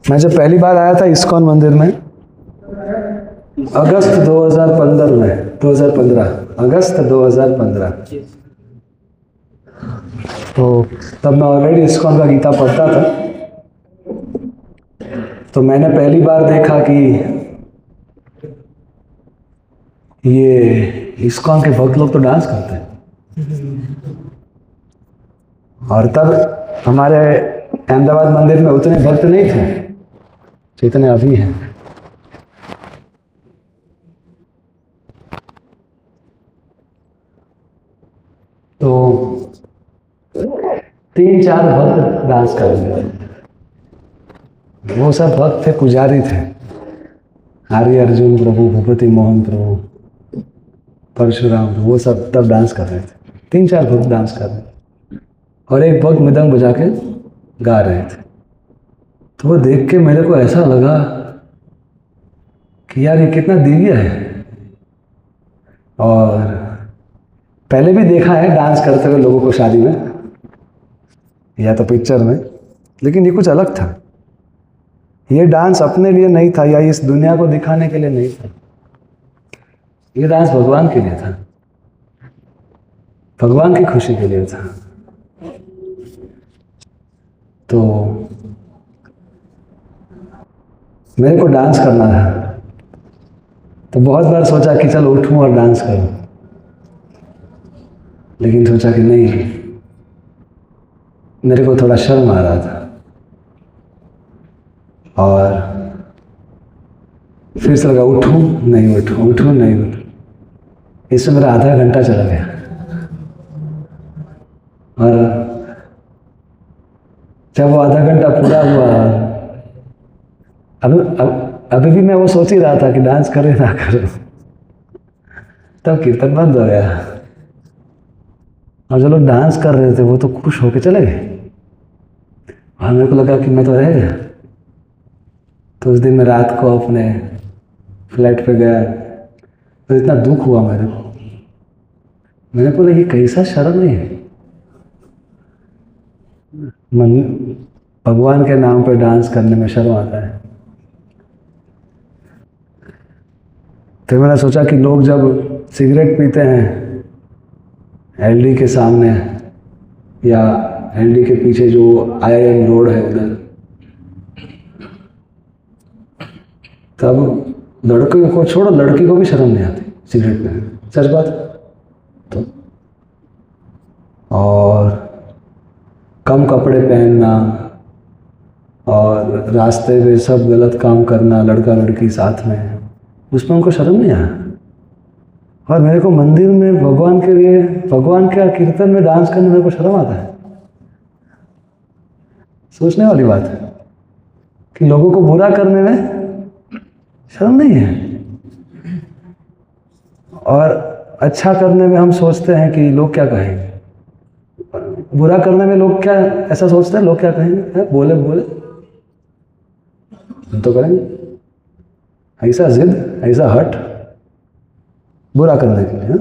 मैं जब पहली बार आया था इस्कॉन मंदिर में अगस्त 2015 में, 2015 अगस्त 2015, तो तब मैं ऑलरेडी इस्कॉन का गीता पढ़ता था। तो मैंने पहली बार देखा कि ये इस्कॉन के भक्त लोग तो डांस करते हैं। और तब हमारे अहमदाबाद मंदिर में उतने भक्त नहीं थे जितने अभी हैं। तो 3-4 भक्त डांस कर रहे थे। वो सब भक्त थे, पुजारी थे। आर्य अर्जुन प्रभु, भूपति मोहन प्रभु, परशुराम, वो सब तब डांस कर रहे थे। 3-4 भक्त डांस कर रहे थे और एक भक्त मृदंग बजा के गा रहे थे। तो वो देख के मेरे को ऐसा लगा कि यार ये कितना दिव्य है। और पहले भी देखा है डांस करते हुए लोगों को शादी में या तो पिक्चर में, लेकिन ये कुछ अलग था। ये डांस अपने लिए नहीं था या इस दुनिया को दिखाने के लिए नहीं था। ये डांस भगवान के लिए था, भगवान की खुशी के लिए था। तो मेरे को डांस करना था, तो बहुत बार सोचा कि चल उठूं और डांस करूं, लेकिन सोचा कि नहीं, मेरे को थोड़ा शर्म आ रहा था। और फिर से लगा उठूं नहीं उठूं, उठूं नहीं उठूं। इसमें मेरा आधा घंटा चला गया। और जब वो आधा घंटा पूरा हुआ, अभी भी मैं वो सोच ही रहा था कि डांस करे ना करो। तब कीर्तन बंद हो गया और जो लोग डांस कर रहे थे वो तो खुश होके चले गए और मेरे को लगा कि मैं तो रह गया। तो उस दिन मैं रात को अपने फ्लैट पे गया, तो इतना दुख हुआ मेरे को लगा ये कैसा शर्म है। भगवान के नाम पे डांस करने में शर्म आता है। तो मैंने सोचा कि लोग जब सिगरेट पीते हैं एलडी के सामने या एलडी के पीछे जो IIM रोड है उधर, तब लड़के को छोड़ो, लड़की को भी शर्म नहीं आती सिगरेट पीने। सच बात। तो और कम कपड़े पहनना और रास्ते में सब गलत काम करना, लड़का लड़की साथ में, उसमें उनको शर्म नहीं आया। और मेरे को मंदिर में भगवान के लिए, भगवान के कीर्तन में डांस करने में मेरे को शर्म आता है। सोचने वाली बात है कि लोगों को बुरा करने में शर्म नहीं है और अच्छा करने में हम सोचते हैं कि लोग क्या कहेंगे। बुरा करने में लोग क्या ऐसा सोचते हैं, लोग क्या कहेंगे, बोले बोले हम तो करेंगे। ऐसा जिद, ऐसा हट बुरा करने के लिए,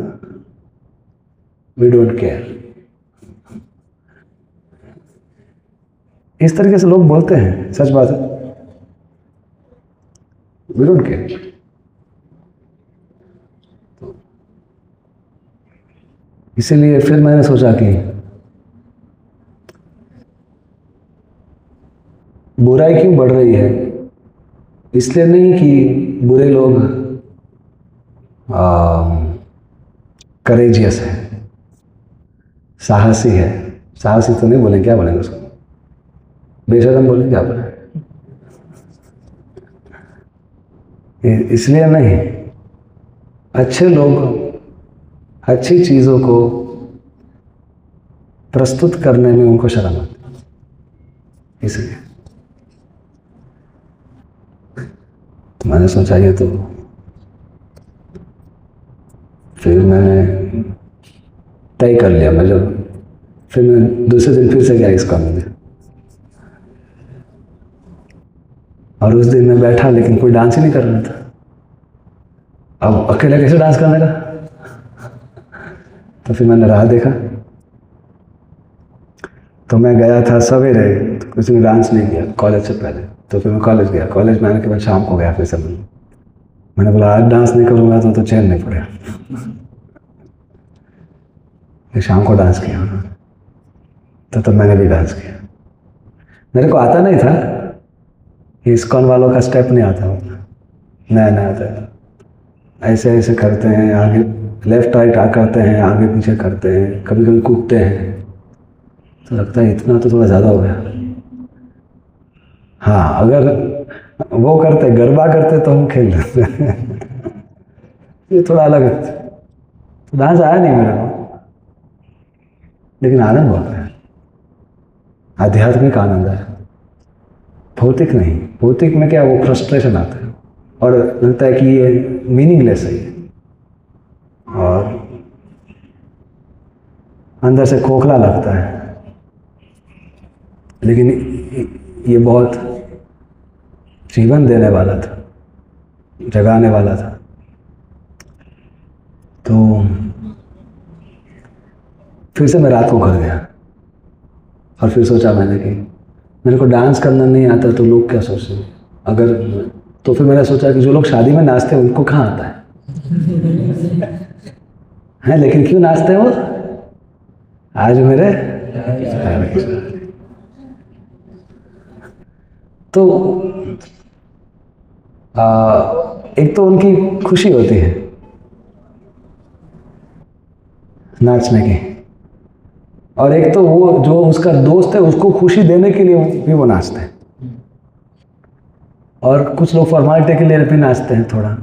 वी डोंट केयर। इस तरीके से लोग बोलते हैं। सच बात है, वी डोंट केयर। इसीलिए फिर मैंने सोचा कि बुराई क्यों बढ़ रही है। इसलिए नहीं कि बुरे लोग करेजियस है, साहसी है। साहसी तो नहीं बोलेंगे, क्या बोलेंगे उसको, बेशरम बोलेंगे, क्या बोलेंगे। इसलिए नहीं, अच्छे लोग अच्छी चीज़ों को प्रस्तुत करने में उनको शर्म आती है। इसलिए तो मैंने सोचा ये तो, फिर मैंने तय कर लिया। मैं जब फिर मैं दूसरे दिन फिर से गया इस काम में, और उस दिन मैं बैठा लेकिन कोई डांस ही नहीं कर रहा था। अब अकेला कैसे डांस करने का। तो फिर मैंने राह देखा, तो मैं गया था सवेरे, तो कुछ दिन डांस नहीं किया कॉलेज से पहले। तो फिर मैं कॉलेज गया, कॉलेज में आने के बाद शाम को गया फिर से मैंने बोला आज डांस नहीं करूँगा तो चैन नहीं पड़ेगा। फिर शाम को डांस किया, तो तब मैंने भी डांस किया। मेरे को आता नहीं था, ये इस्कॉन वालों का स्टेप नहीं आता, नया नया आता है। ऐसे ऐसे करते हैं, आगे लेफ्ट राइट करते हैं, आगे पीछे करते हैं, कभी कभी कूदते हैं, तो लगता है इतना तो थोड़ा ज़्यादा हो गया। हाँ, अगर वो करते गरबा करते तो हम खेल लेते। ये थोड़ा अलग है, तो डांस आया नहीं मेरे को, लेकिन आनंद बहुत है, आध्यात्मिक आनंद है, भौतिक नहीं। भौतिक में क्या, वो फ्रस्ट्रेशन आता है और लगता है कि ये मीनिंगलेस है, और अंदर से खोखला लगता है। लेकिन ये बहुत जीवन देने वाला था, जगाने वाला था। तो फिर से मैं रात को घर गया और फिर सोचा मैंने कि मेरे को डांस करना नहीं आता तो लोग क्या सोचेंगे अगर। तो फिर मैंने सोचा कि जो लोग शादी में नाचते हैं उनको कहाँ आता है लेकिन क्यों नाचते हैं वो आज मेरे। तो एक तो उनकी खुशी होती है नाचने की, और एक तो वो जो उसका दोस्त है उसको खुशी देने के लिए भी वो नाचते हैं। और कुछ लोग फॉर्मालिटी के लिए भी नाचते हैं थोड़ा,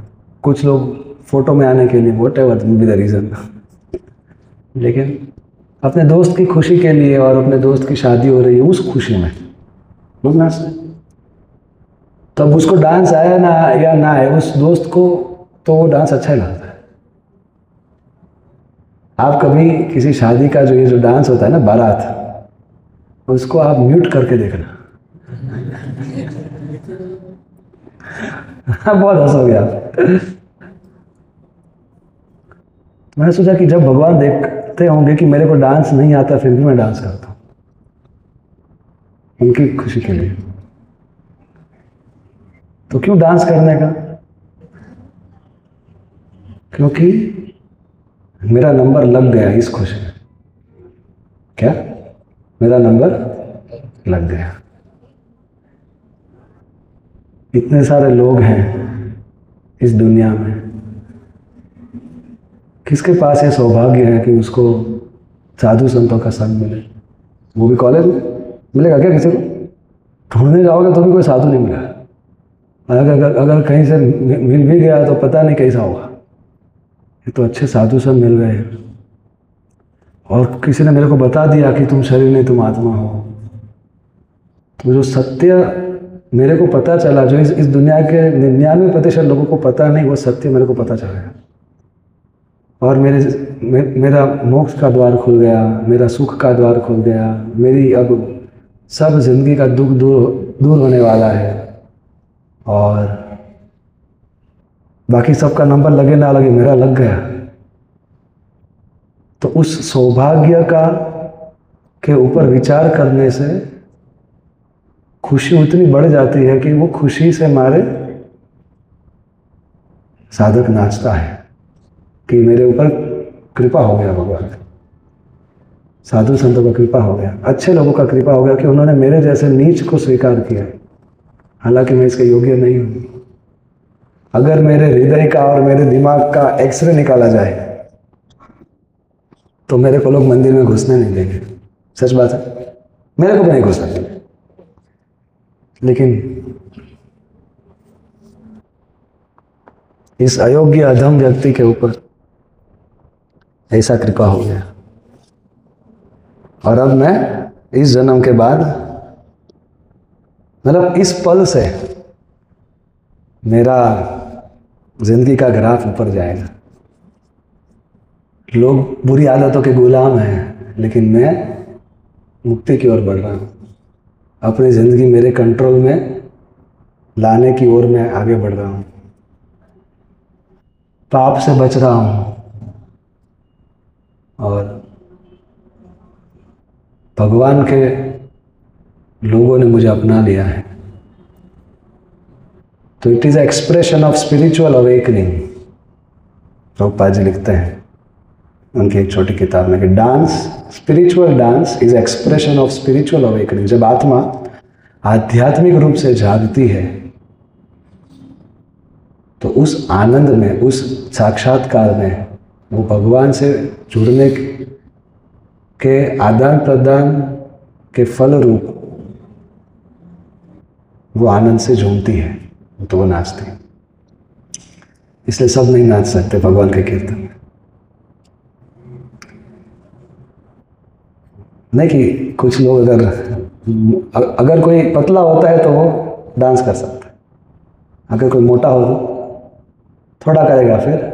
कुछ लोग फोटो में आने के लिए, व्हाटएवर बी द रीज़न। लेकिन अपने दोस्त की खुशी के लिए, और अपने दोस्त की शादी हो रही है उस खुशी में लोग नाचते हैं। तब उसको डांस आया ना या ना आए, उस दोस्त को तो वो डांस अच्छा ही लगता है। आप कभी किसी शादी का जो ये जो डांस होता है ना, बारात, उसको आप म्यूट करके देखना। बहुत हंसोगे आप। मैंने सोचा कि जब भगवान देखते होंगे कि मेरे को डांस नहीं आता फिर भी मैं डांस करता हूँ उनकी खुशी के लिए, तो क्यों डांस करने का? क्योंकि मेरा नंबर लग गया इस खुशी में। क्या? मेरा नंबर लग गया। इतने सारे लोग हैं इस दुनिया में, किसके पास ये सौभाग्य है कि उसको साधु संतों का संग मिले? वो भी कॉलेज में मिलेगा क्या किसी को? ढूंढने जाओगे तो भी कोई साधु नहीं मिलेगा। अगर कहीं से मिल भी गया तो पता नहीं कैसा होगा। ये तो अच्छे साधु संग मिल गए, और किसी ने मेरे को बता दिया कि तुम शरीर नहीं तुम आत्मा हो। तो जो सत्य मेरे को पता चला, जो इस दुनिया के 99% लोगों को पता नहीं, वो सत्य मेरे को पता चल गया, और मेरा मोक्ष का द्वार खुल गया, मेरा सुख का द्वार खुल गया। मेरी अब सब जिंदगी का दुख दूर होने वाला है, और बाकी सबका नंबर लगे ना लगे मेरा लग गया। तो उस सौभाग्य का के ऊपर विचार करने से खुशी उतनी बढ़ जाती है कि वो खुशी से हमारे साधक नाचता है कि मेरे ऊपर कृपा हो गया, भगवान साधु संतों का कृपा हो गया, अच्छे लोगों का कृपा हो गया कि उन्होंने मेरे जैसे नीच को स्वीकार किया, हालांकि मैं इसके योग्य नहीं हूं। अगर मेरे हृदय का और मेरे दिमाग का एक्सरे निकाला जाए तो मेरे को लोग मंदिर में घुसने नहीं देंगे। सच बात है, मेरे को भी नहीं घुसने देंगे। लेकिन इस अयोग्य अधम व्यक्ति के ऊपर ऐसा कृपा हो गया, और अब मैं इस जन्म के बाद, मतलब इस पल से मेरा जिंदगी का ग्राफ ऊपर जाएगा। लोग बुरी आदतों के गुलाम हैं, लेकिन मैं मुक्ति की ओर बढ़ रहा हूँ। अपनी जिंदगी मेरे कंट्रोल में लाने की ओर मैं आगे बढ़ रहा हूँ। पाप से बच रहा हूँ और भगवान के लोगों ने मुझे अपना लिया है। तो it is expression of spiritual awakening. Prabhupada ji लिखते हैं उनकी एक छोटी किताब में कि dance, spiritual dance is expression of spiritual awakening. जब आत्मा आध्यात्मिक रूप से जागती है तो उस आनंद में, उस साक्षात्कार में वो भगवान से जुड़ने के आदान प्रदान के फल रूप वो आनंद से झूमती है, तो वो नाचती है। इसलिए सब नहीं नाच सकते भगवान के कीर्तन में। नहीं कि कुछ लोग अगर कोई पतला होता है तो वो डांस कर सकता है, अगर कोई मोटा हो तो थोड़ा करेगा। फिर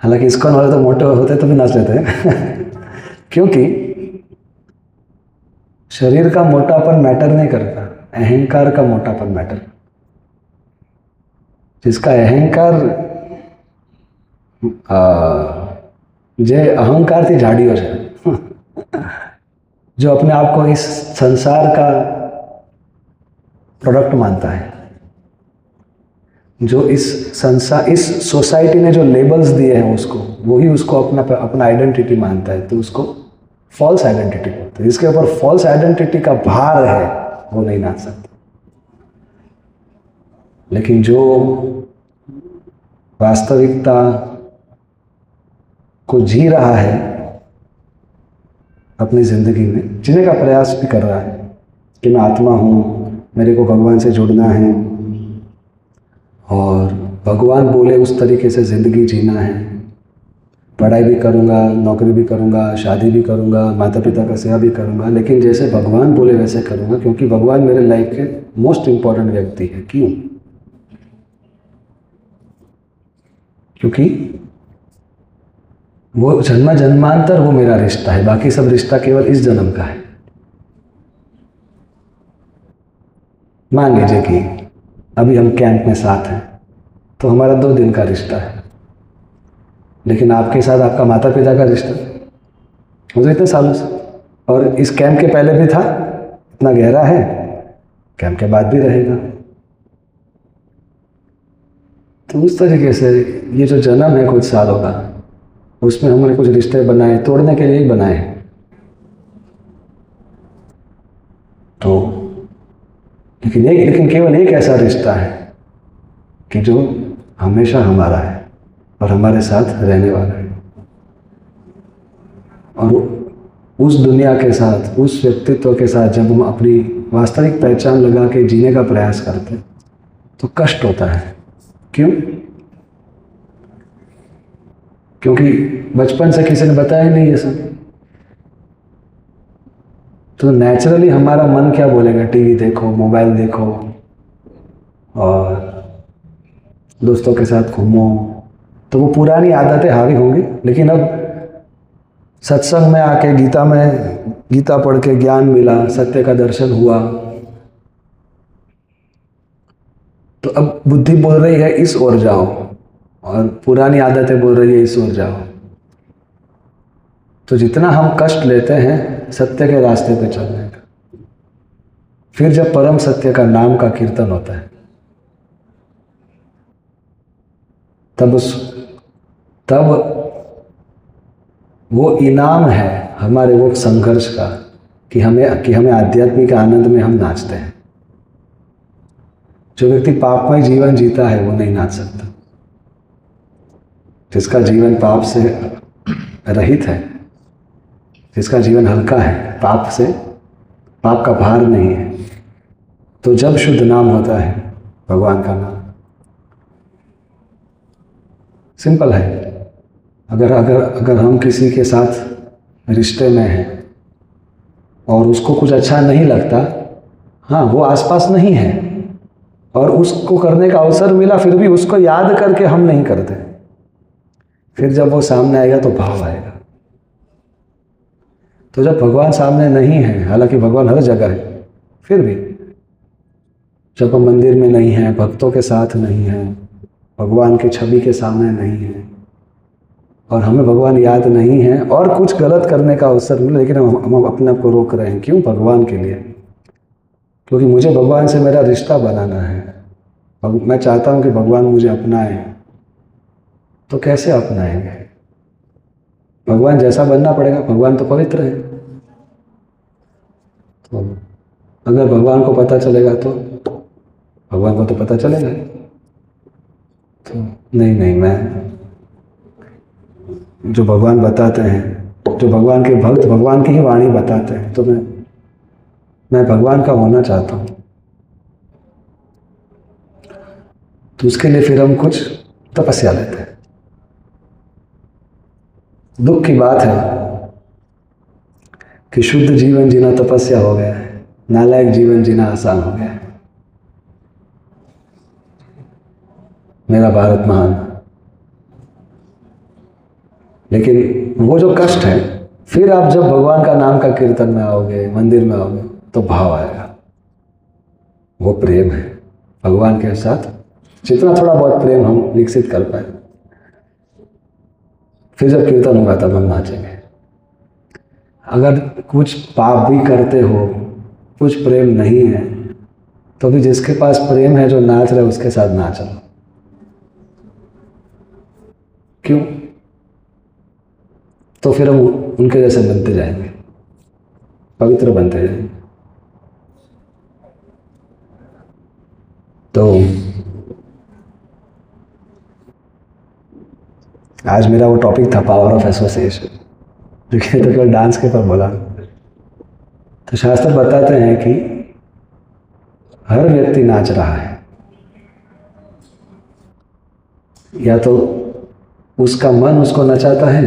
हालांकि इस्कॉन वाले तो मोटे होते तो भी नाच लेते हैं क्योंकि शरीर का मोटापन मैटर नहीं करता, अहंकार का मोटापन मैटर। जिसका अहंकार जे अहंकार थी झाड़ी हो जाए जो अपने आप को इस संसार का प्रोडक्ट मानता है, जो इस सोसाइटी ने जो लेबल्स दिए हैं उसको, वही उसको अपना आइडेंटिटी मानता है, तो उसको फॉल्स आइडेंटिटी बोलते हैं। जिसके ऊपर फॉल्स आइडेंटिटी का भार है वो नहीं नाच सकता। लेकिन जो वास्तविकता को जी रहा है अपनी जिंदगी में, जीने का प्रयास भी कर रहा है कि मैं आत्मा हूँ, मेरे को भगवान से जुड़ना है और भगवान बोले उस तरीके से ज़िंदगी जीना है, पढ़ाई भी करूँगा, नौकरी भी करूँगा, शादी भी करूँगा, माता पिता का सेवा भी करूँगा, लेकिन जैसे भगवान बोले वैसे करूँगा, क्योंकि भगवान मेरे लाइफ के मोस्ट इम्पॉर्टेंट व्यक्ति है। क्यों? क्योंकि वो जन्म जन्मांतर वो मेरा रिश्ता है, बाकी सब रिश्ता केवल इस जन्म का है। मान लीजिए कि अभी हम कैंप में साथ हैं तो हमारा 2 दिन का रिश्ता है, लेकिन आपके साथ आपका माता पिता का रिश्ता वो तो इतने सालों से, और इस कैंप के पहले भी था, इतना गहरा है, कैंप के बाद भी रहेगा। तो उस तरीके से ये जो जन्म है कुछ सालों का, उसमें हमने कुछ रिश्ते बनाए, तोड़ने के लिए ही बनाए। तो लेकिन केवल एक ऐसा रिश्ता है कि जो हमेशा हमारा है और हमारे साथ रहने वाला है, और उस दुनिया के साथ, उस व्यक्तित्व के साथ जब हम अपनी वास्तविक पहचान लगा के जीने का प्रयास करते हैं तो कष्ट होता है। क्यों? क्योंकि बचपन से किसी ने बताया नहीं ये सब, तो नेचुरली हमारा मन क्या बोलेगा? टीवी देखो, मोबाइल देखो और दोस्तों के साथ घूमो, तो वो पुरानी आदतें हावी होंगी। लेकिन अब सत्संग में आके गीता पढ़ के ज्ञान मिला, सत्य का दर्शन हुआ, तो अब बुद्धि बोल रही है इस ओर जाओ और पुरानी आदतें बोल रही है इस ओर जाओ। तो जितना हम कष्ट लेते हैं सत्य के रास्ते पे चलने का, फिर जब परम सत्य का नाम का कीर्तन होता है तब वो इनाम है हमारे वो संघर्ष का कि हमें आध्यात्मिक आनंद में हम नाचते हैं। जो व्यक्ति पापमय जीवन जीता है वो नहीं नाच सकता। जिसका जीवन पाप से रहित है, जिसका जीवन हल्का है, पाप का भार नहीं है, तो जब शुद्ध नाम होता है भगवान का नाम, सिंपल है। अगर हम किसी के साथ रिश्ते में हैं और उसको कुछ अच्छा नहीं लगता, हाँ वो आसपास नहीं है और उसको करने का अवसर मिला, फिर भी उसको याद करके हम नहीं करते, फिर जब वो सामने आएगा तो भाव आएगा। तो जब भगवान सामने नहीं है, हालांकि भगवान हर जगह है, फिर भी जब हम मंदिर में नहीं हैं, भक्तों के साथ नहीं हैं, भगवान की छवि के सामने नहीं हैं, और हमें भगवान याद नहीं है और कुछ गलत करने का अवसर मिले, लेकिन हम अपने आप को रोक रहे हैं। क्यों? भगवान के लिए। क्योंकि मुझे भगवान से मेरा रिश्ता बनाना है। मैं चाहता हूँ कि भगवान मुझे अपनाए। तो कैसे अपनाएंगे? भगवान जैसा बनना पड़ेगा। भगवान तो पवित्र है। तो अगर भगवान को पता चलेगा तो भगवान को तो पता चलेगा। तो नहीं नहीं, मैं जो भगवान बताते हैं, जो भगवान के भक्त भगवान की ही वाणी बताते हैं, तो मैं भगवान का होना चाहता हूँ। तो उसके लिए फिर हम कुछ तपस्या लेते हैं। दुख की बात है कि शुद्ध जीवन जीना तपस्या हो गया है, नालायक जीवन जीना आसान हो गया है। मेरा भारत महान। लेकिन वो जो कष्ट है, फिर आप जब भगवान का नाम का कीर्तन में आओगे, मंदिर में आओगे, तो भाव आएगा। वो प्रेम है भगवान के साथ। जितना थोड़ा बहुत प्रेम हम विकसित कर पाए, फिर जब कीर्तन होगा तब हम नाचेंगे। अगर कुछ पाप भी करते हो, कुछ प्रेम नहीं है, तो भी जिसके पास प्रेम है, जो नाच रहे, उसके साथ नाचो। क्यों? तो फिर हम उनके जैसे बनते जाएंगे, पवित्र बनते जाएंगे। तो आज मेरा वो टॉपिक था, पावर ऑफ एसोसिएशन, जो कि तो केवल डांस के पर बोला। तो शास्त्र बताते हैं कि हर व्यक्ति नाच रहा है। या तो उसका मन उसको नचाता है,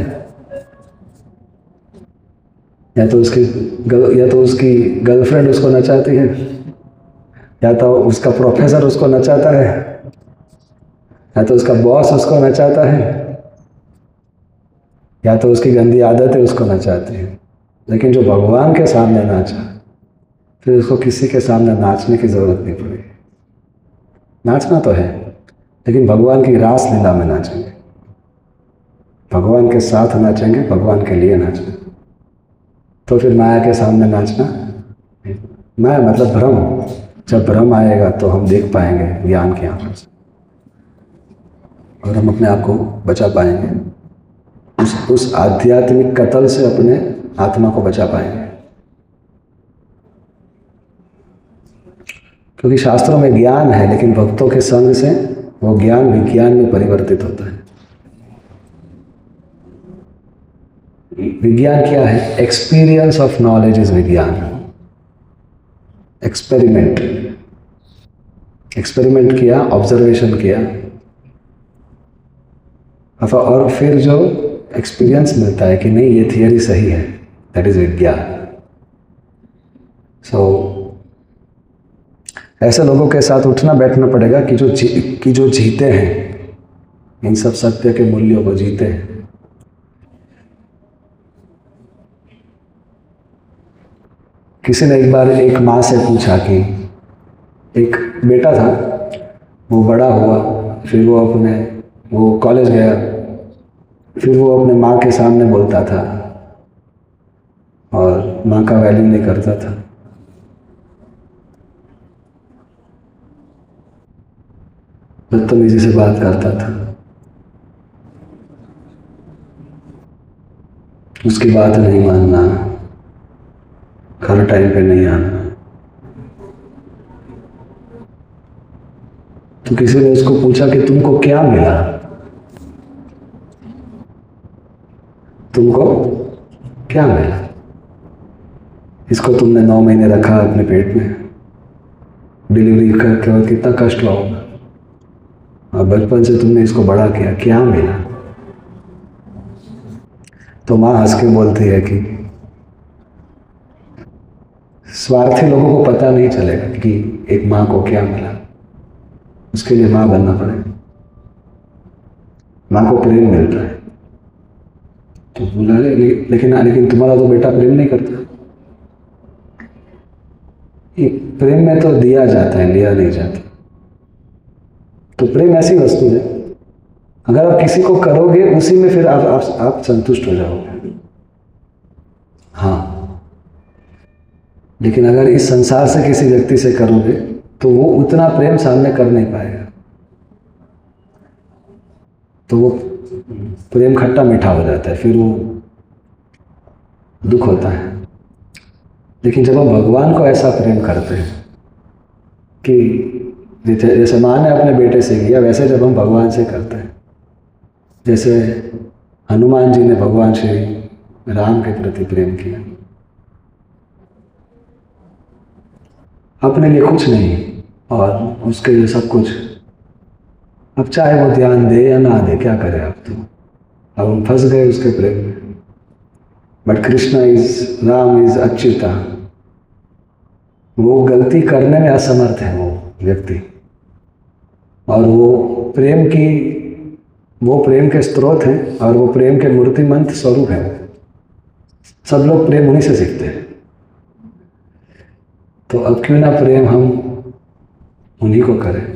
या तो उसकी गर्लफ्रेंड उसको नचाती है, या तो उसका प्रोफेसर उसको नचाता है, या तो उसका बॉस उसको नचाता है, या तो उसकी गंदी आदतें उसको नचाती है। लेकिन जो भगवान के सामने नाचा, फिर उसको किसी के सामने नाचने की जरूरत नहीं पड़ेगी। नाचना तो है, लेकिन भगवान की रास लीला में नाचेंगे, भगवान के साथ नाचेंगे, भगवान के लिए नाचेंगे। तो फिर माया के सामने नाचना, माया मतलब भ्रम। जब भ्रम आएगा तो हम देख पाएंगे ज्ञान की आंखों से, और हम अपने आप को बचा पाएंगे, उस आध्यात्मिक कत्ल से अपने आत्मा को बचा पाएंगे। क्योंकि शास्त्रों में ज्ञान है, लेकिन भक्तों के संग से वो ज्ञान विज्ञान में परिवर्तित होता है। विज्ञान क्या है? एक्सपीरियंस ऑफ नॉलेज इज विज्ञान। एक्सपेरिमेंट किया, ऑब्जर्वेशन किया, और फिर जो एक्सपीरियंस मिलता है कि नहीं, ये थियरी सही है, दैट इज विज्ञान। ऐसे लोगों के साथ उठना बैठना पड़ेगा कि जो जीते हैं, इन सब सत्य के मूल्यों को जीते हैं। किसी ने एक बार एक माँ से पूछा कि एक बेटा था, वो बड़ा हुआ, फिर वो कॉलेज गया, फिर वो अपने माँ के सामने बोलता था और माँ का वैल्यू नहीं करता था। बदतमीजी से बात करता था, उसकी बात नहीं मानना, हर टाइम पे नहीं आना। तो किसी ने उसको पूछा कि तुमको क्या मिला? तुमको क्या मिला? इसको तुमने 9 महीने रखा अपने पेट में, डिलीवरी करके, और कितना कष्ट हुआ होगा, और बचपन से तुमने इसको बड़ा किया, क्या मिला? तो माँ हंस के बोलती है कि स्वार्थी लोगों को पता नहीं चलेगा कि एक माँ को क्या मिला, उसके लिए माँ बनना पड़ेगा। माँ को प्रेम मिलता है, तो बोला लेकिन तुम्हारा तो बेटा प्रेम नहीं करता। प्रेम में तो दिया जाता है, लिया नहीं जाता। तो प्रेम ऐसी वस्तु है, अगर आप किसी को करोगे उसी में फिर आप संतुष्ट हो जाओगे। हाँ, लेकिन अगर इस संसार से किसी व्यक्ति से करोगे तो वो उतना प्रेम सामने कर नहीं पाएगा, तो वो प्रेम खट्टा मीठा हो जाता है, फिर वो दुख होता है। लेकिन जब हम भगवान को ऐसा प्रेम करते हैं कि जैसे माँ ने अपने बेटे से किया, वैसे जब हम भगवान से करते हैं, जैसे हनुमान जी ने भगवान श्री राम के प्रति प्रेम किया, अपने लिए कुछ नहीं और उसके लिए सब कुछ। अब चाहे वो ध्यान दे या ना दे, क्या करे अब तो, अब हम फंस गए उसके प्रेम में। But Krishna is, Ram is Achyuta, वो गलती करने में असमर्थ है वो व्यक्ति, और वो प्रेम के स्रोत हैं और वो प्रेम के मूर्तिमंत स्वरूप है। सब लोग प्रेम उन्हीं से सीखते हैं, तो अब क्यों ना प्रेम हम उन्हीं को करें।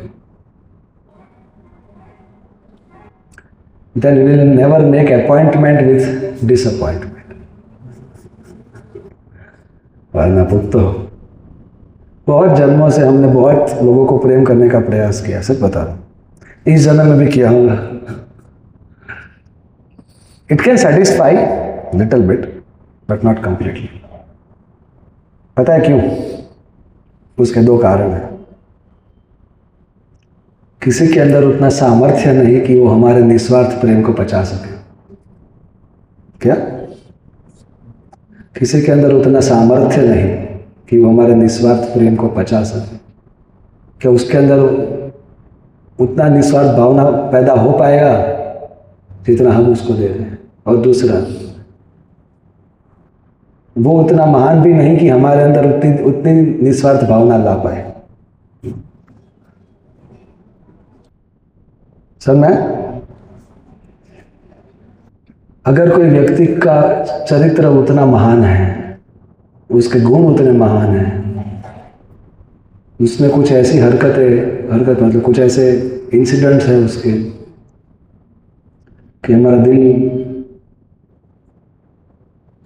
Then we will never make appointment with disappointment. वरना पुत्तो, बहुत जन्मों से हमने बहुत लोगों को प्रेम करने का प्रयास किया, सच बता रहा हूं, इस जन्म में भी किया होगा। It can satisfy little bit, but not completely. पता है क्यों? उसके दो कारण हैं। किसी के अंदर उतना सामर्थ्य नहीं कि वो हमारे निस्वार्थ प्रेम को पचा सके। क्या? किसी के अंदर उतना सामर्थ्य नहीं कि वो हमारे निस्वार्थ प्रेम को पचा सके। क्या उसके अंदर उतना निस्वार्थ भावना पैदा हो पाएगा जितना हम उसको दे रहे हैं? और दूसरा, वो उतना महान भी नहीं कि हमारे अंदर उतनी निस्वार्थ भावना ला पाए। सर, मैं अगर कोई व्यक्ति का चरित्र उतना महान है, उसके गुण उतने महान हैं, उसमें कुछ ऐसी हरकत मतलब कुछ ऐसे इंसिडेंट्स हैं उसके कि हमारा दिल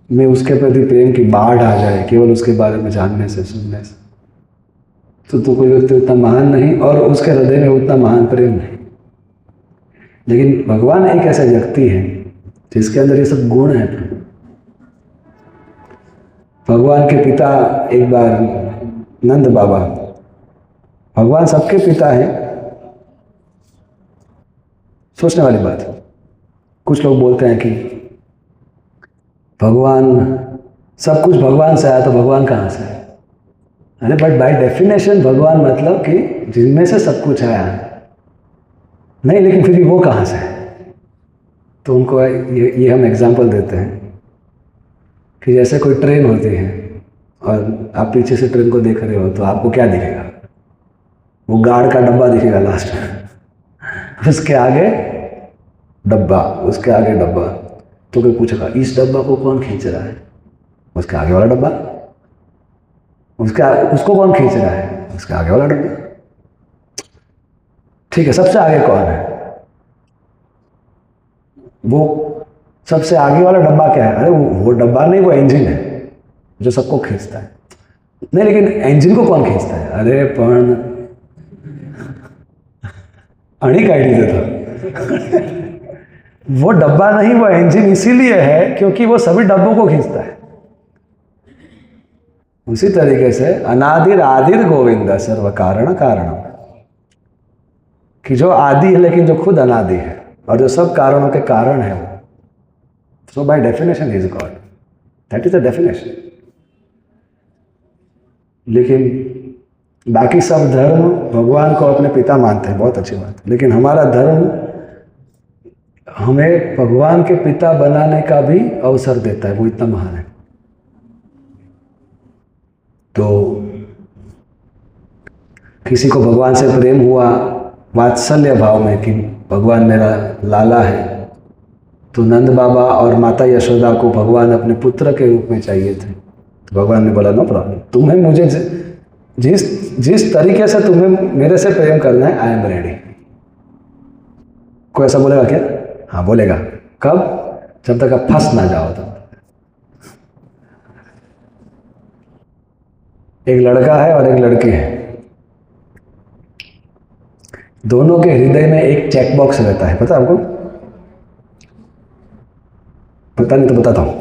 में उसके प्रति प्रेम की बाढ़ आ जाए केवल उसके बारे में जानने से, सुनने से, तो कोई व्यक्ति उतना महान नहीं और उसके हृदय में उतना महान प्रेम नहीं। लेकिन भगवान एक ऐसा व्यक्ति है जिसके अंदर ये सब गुण है। भगवान के पिता एक बार नंद बाबा, भगवान सबके पिता हैं, सोचने वाली बात है। कुछ लोग बोलते हैं कि भगवान, सब कुछ भगवान से आया तो भगवान कहाँ से है? अरे बट बाय डेफिनेशन भगवान मतलब कि जिनमें से सब कुछ आया नहीं, लेकिन फिर भी वो कहाँ से है? तो उनको ये हम एग्जांपल देते हैं कि जैसे कोई ट्रेन होती है और आप पीछे से ट्रेन को देख रहे हो तो आपको क्या दिखेगा? वो गार्ड का डब्बा दिखेगा लास्ट में, उसके आगे डब्बा, उसके आगे डब्बा। तो कोई पूछेगा इस डब्बा को कौन खींच रहा है? उसके आगे वाला डब्बा। उसको कौन खींच रहा है? उसके आगे वाला डब्बा। ठीक है, सबसे आगे कौन है? वो सबसे आगे वाला डब्बा क्या है? अरे वो डब्बा नहीं, वो इंजन है जो सबको खींचता है। नहीं, लेकिन इंजन को कौन खींचता है? अरे पण अड़ी काढ़ी देता वो डब्बा नहीं, वो इंजन इसीलिए है क्योंकि वो सभी डब्बों को खींचता है। उसी तरीके से अनादिर आदिर गोविंद सर्व कारण कारणम, कि जो आदि है लेकिन जो खुद अनादि है और जो सब कारणों के कारण है वो, so by definition he is God. That is the definition. लेकिन बाकी सब धर्म भगवान को अपने पिता मानते हैं, बहुत अच्छी बात है, लेकिन हमारा धर्म हमें भगवान के पिता बनाने का भी अवसर देता है, वो इतना महान है। तो किसी को भगवान से प्रेम हुआ वात्सल्य भाव में कि भगवान मेरा लाला है, तो नंद बाबा और माता यशोदा को भगवान अपने पुत्र के रूप में चाहिए थे। तो भगवान ने बोला नो प्रॉब्लम, तुम्हें मुझे जिस जिस तरीके से तुम्हें मेरे से प्रेम करना है, आई एम रेडी। कोई ऐसा बोलेगा क्या? हाँ बोलेगा। कब? जब तक आप फंस ना जाओ तब। एक लड़का है और एक लड़की है, दोनों के हृदय में एक चेक बॉक्स रहता है, पता है आपको? पता नहीं तो बताता हूं।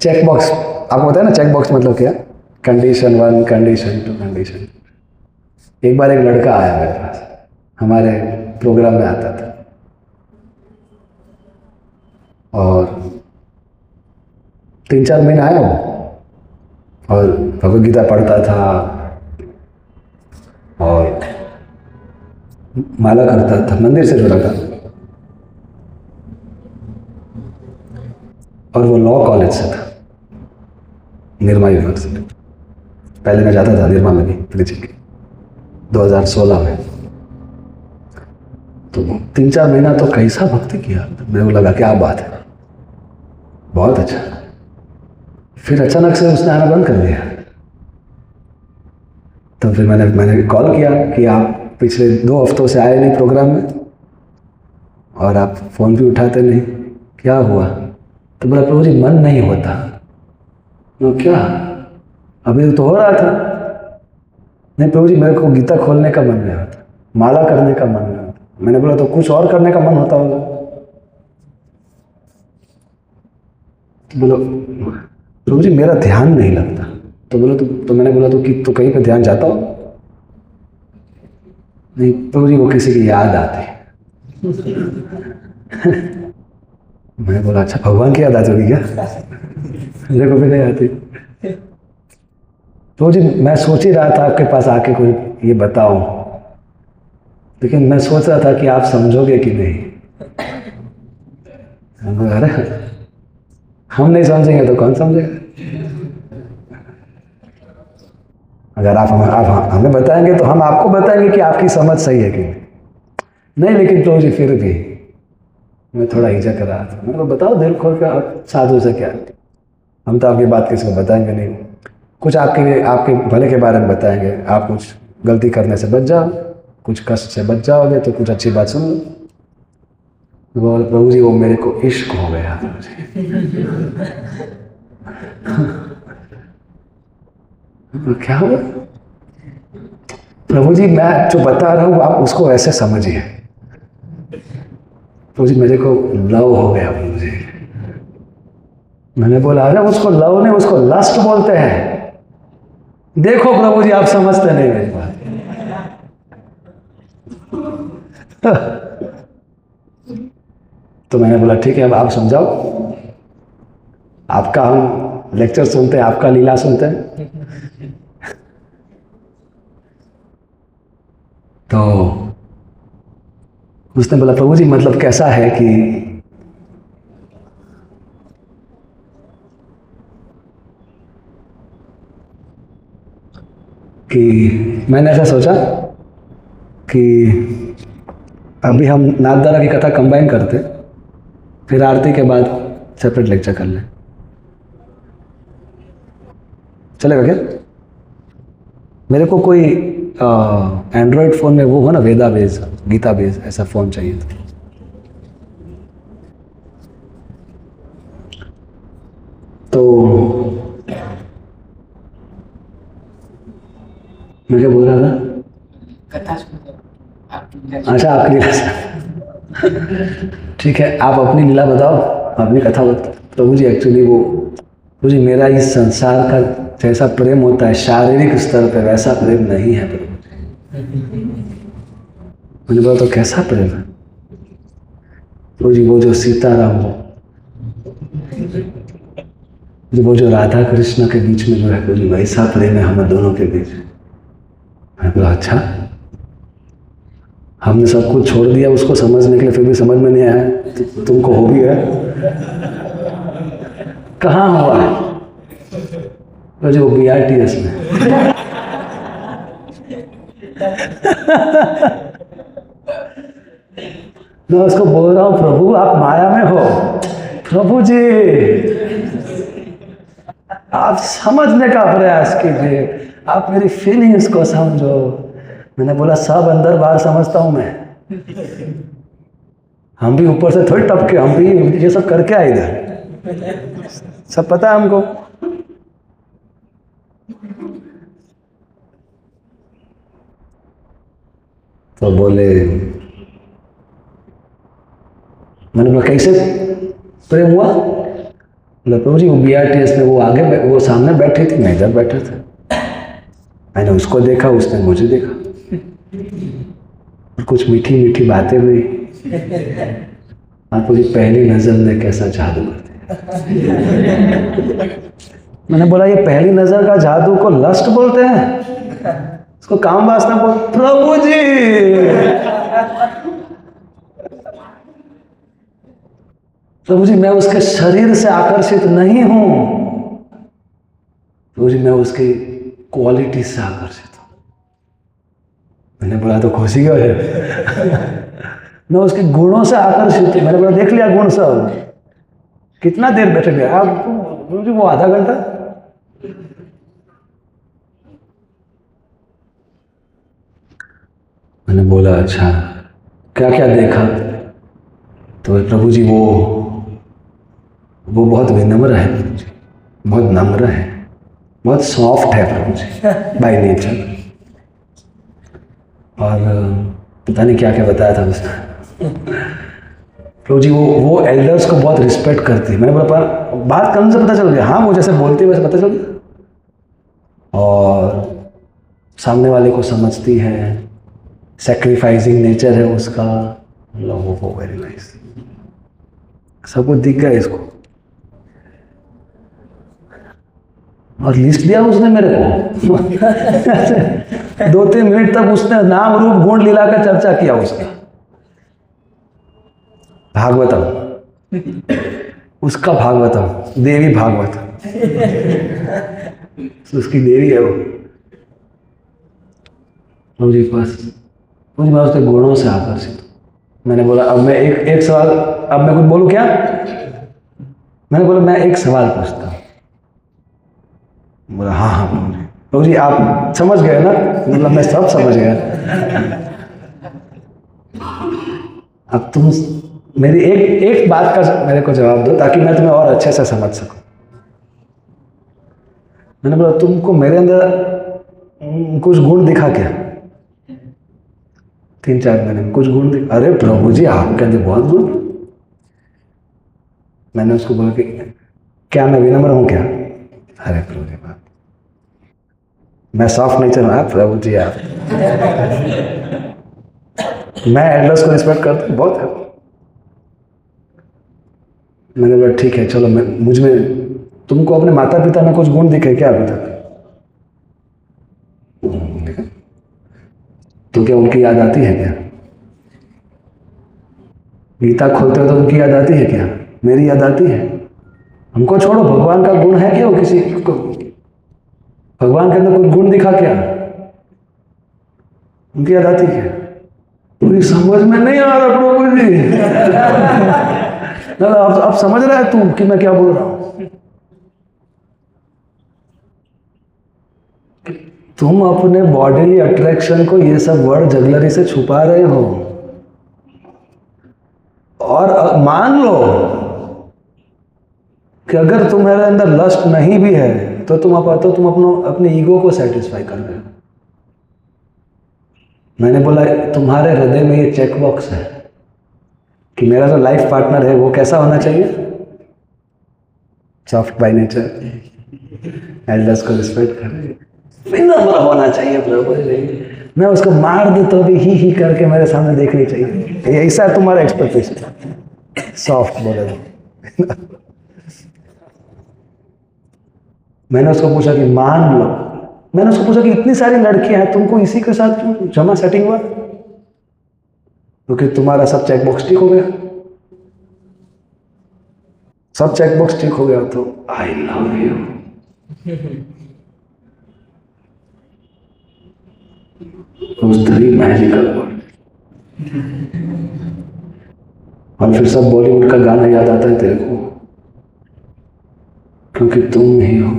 चेक बॉक्स आपको पता है ना? चेक बॉक्स मतलब क्या? Condition 1, condition 2, condition. एक बार एक लड़का आया मेरे पास, हमारे प्रोग्राम में आता था, और 3-4 महीने आया वो, और भगवद गीता पढ़ता था और माला करता था, मंदिर से जुड़ा था, और वो लॉ कॉलेज से था, निर्मा यूनिवर्सिटी। पहले मैं जाता था निर्मा में भी, त्रिची की, 2016 में। तो 3-4 महीना तो कैसा भक्ति किया, मेरे को लगा क्या बात है, बहुत अच्छा। फिर अचानक से उसने आना बंद कर दिया। तो फिर मैंने कॉल किया कि आप पिछले 2 हफ्तों से आए नहीं प्रोग्राम में, और आप फ़ोन भी उठाते नहीं, क्या हुआ? तो बोला प्रभु जी मन नहीं होता। तो क्या? अभी तो हो रहा था। नहीं प्रभु जी मेरे को गीता खोलने का मन नहीं होता, माला करने का मन नहीं होता। मैंने बोला तो कुछ और करने का मन होता होगा। तो बोलो प्रभु जी मेरा ध्यान नहीं लगता। तो बोलो तो मैंने बोला तो कहीं पे ध्यान जाता हो? नहीं प्रभु जी वो किसी की याद आती है। मैंने बोला अच्छा भगवान की याद आती होगी क्या? मेरे को भी नहीं आती। तो जी मैं सोच ही रहा था आपके पास आके कोई ये बताऊं, लेकिन मैं सोच रहा था कि आप समझोगे कि नहीं। अरे हम नहीं समझेंगे तो कौन समझेगा? अगर आप हमें बताएंगे तो हम आपको बताएंगे कि आपकी समझ सही है कि नहीं। लेकिन तो जी फिर भी मैं थोड़ा हिचक रहा था। मैंने कहा बताओ दिल खोल कर, आप साधु से क्या, हम तो आपकी बात किसी को बताएंगे नहीं। कुछ आपके भले के बारे में बताएंगे, आप कुछ गलती करने से बच जाओ, कुछ कष्ट से बच जाओगे, तो कुछ अच्छी बात सुन लो। बोल प्रभु जी वो मेरे को इश्क हो गया। क्या हुआ? प्रभु जी मैं जो बता रहा हूँ आप उसको ऐसे समझिए। प्रभु जी मेरे को लव हो गया प्रभु जी। मैंने बोला अरे उसको लव नहीं, उसको लस्ट बोलते हैं। देखो प्रभु जी आप समझते नहीं मेरी बात। तो मैंने बोला ठीक है अब आप समझाओ, आपका हम लेक्चर सुनते हैं, आपका लीला सुनते हैं। तो उसने बोला प्रभु जी मतलब कैसा है कि मैंने ऐसा सोचा कि अभी हम नाथद्वारा की कथा कंबाइन करते, फिर आरती के बाद सेपरेट लेक्चर कर लें, चलेगा क्या? मेरे को कोई एंड्रॉयड फ़ोन में वो हो ना, वेदा बेस, गीता बेस, ऐसा फ़ोन चाहिए था। तो मैं क्या बोल रहा था? कथा अच्छा आपकी लीला। ठीक है आप अपनी लीला बताओ, अपनी कथा बताओ। प्रभु जी एक्चुअली वो प्रभु जी मेरा इस संसार का जैसा प्रेम होता है शारीरिक स्तर पे, वैसा प्रेम नहीं है प्रभु जी। मैंने बोला तो कैसा प्रेम है? प्रभु जी वो जो सीताराम, वो जो राधा कृष्ण के बीच में जो है प्रभु जी वैसा प्रेम है हम दोनों के बीच। मैंने बोला अच्छा, हमने सब कुछ छोड़ दिया उसको समझने के लिए, फिर भी समझ में नहीं आया। तुमको हो भी है? कहाँ हुआ है? जो BRTS में। मैं उसको बोल रहा हूँ प्रभु आप माया में हो, प्रभु जी आप समझने का प्रयास कीजिए, आप मेरी फीलिंग्स को समझो। मैंने बोला सब अंदर बाहर समझता हूं मैं, हम भी ऊपर से थोड़ी टपके, हम भी ये सब करके आए इधर, सब पता है हमको। तो बोले, मैंने बोला कैसे प्रेम हुआ? बोला प्रभु जी वो BRTS में वो आगे वो सामने बैठी थी, मैं इधर बैठा था, मैंने उसको देखा, उसने मुझे देखा, और कुछ मीठी मीठी बातें हुई। आप मुझे पहली नजर में कैसा जादू करते हैं। मैंने बोला ये पहली नजर का जादू को लस्ट बोलते हैं, इसको काम वासना बोलते। प्रभु जी प्रभु जी मैं उसके शरीर से आकर्षित नहीं हूं, प्रभु जी मैं उसकी क्वालिटी से आकर्षित हूं। मैंने बोला तो खुशी हो है। मैं उसके गुणों से आकर्षित हूं। मैंने बोला देख लिया गुण सब, कितना देर बैठे गए आप? प्रभु जी वो आधा घंटा। मैंने बोला अच्छा क्या क्या देखा? तो प्रभु जी वो बहुत विनम्र है प्रभु जी, बहुत नम्र है, बहुत सॉफ्ट है प्रभु जी बाय नेचर, और पता नहीं क्या क्या बताया था उसने। प्रभु जी वो एल्डर्स को बहुत रिस्पेक्ट करती है। मैंने बोला बात करने से पता चल गया, हाँ वो जैसे बोलती है वैसे पता चल गया, और सामने वाले को समझती है, सैक्रिफाइसिंग नेचर है उसका। वो वेरी नाइस, सब कुछ दिख गया इसको। और लिस्ट दिया उसने मेरे को। 2-3 मिनट तक उसने नाम रूप गुण लीला का चर्चा किया उसका। भागवतम, उसका भागवतम, देवी भागवत, उसकी देवी है वो। मुझे मैं उसके गुणों से आकर्षित हूं। मैंने बोला अब मैं एक सवाल, अब मैं कुछ बोलूं क्या? मैंने बोला मैं एक सवाल पूछता हूं। बोला हाँ प्रभु जी आप समझ गए ना? मतलब मैं सब समझ गया। अब तुम मेरी एक बात का मेरे को जवाब दो ताकि मैं तुम्हें और अच्छे से समझ सकूं। मैंने बोला तुमको मेरे अंदर कुछ गुण दिखा क्या? 3-4 महीने में कुछ गुण दिखा? अरे प्रभु जी आपके अंदर बहुत गुण। मैंने उसको बोला कि क्या मैं विनम्र हूं क्या? अरे प्रभु जी बात, मैं सॉफ्ट नेचर हूं प्रभु जी आप। मैं एल्डर्स को रिस्पेक्ट करता हूं बहुत है। मैंने बोला ठीक है चलो, मैं मुझ में तुमको अपने माता पिता में कुछ गुण दिखे क्या अभी तक? तो क्या उनकी याद आती है क्या? गीता खोलते हो तो उनकी याद आती है क्या? मेरी याद आती है? हमको छोड़ो, भगवान का गुण है क्या वो किसी को? भगवान के अंदर कोई गुण दिखा क्या? उनकी याद आती क्या? पूरी समझ में नहीं आ रहा प्रभु जी। अब समझ रहा है तू कि मैं क्या बोल रहा हूं? तुम अपने बॉडीली अट्रैक्शन को ये सब वर्ड जगलरी से छुपा रहे हो, और मान लो कि अगर तुम्हारे अंदर लस्ट नहीं भी है तो तुम अपने ईगो को सेटिस्फाई कर रहे हो। मैंने बोला तुम्हारे हृदय में ये चेक बॉक्स है कि मेरा जो लाइफ पार्टनर है वो कैसा होना चाहिए? सॉफ्ट बाय नेचर, एल्डर्स को रिस्पेक्ट करे, विनम्र होना चाहिए प्रभु जी। मैं उसको मार दूं तो भी ही करके मेरे सामने देखनी चाहिए। ऐसा है तुम्हारा एक्सपेक्टेशन? सॉफ्ट बोले तो। मैंने उसको पूछा कि मान लो, मैंने उसको पूछा कि इतनी सारी लड़कियां हैं, तुमको इसी के साथ क्यों जमा सेटिंग हुआ? क्योंकि तुम्हारा सब चेक बॉक्स ठीक हो गया, सब चेक बॉक्स ठीक हो गया तो I love you. Magical word. और फिर सब बॉलीवुड का गाना याद आता है तेरे को, क्योंकि तुम ही हो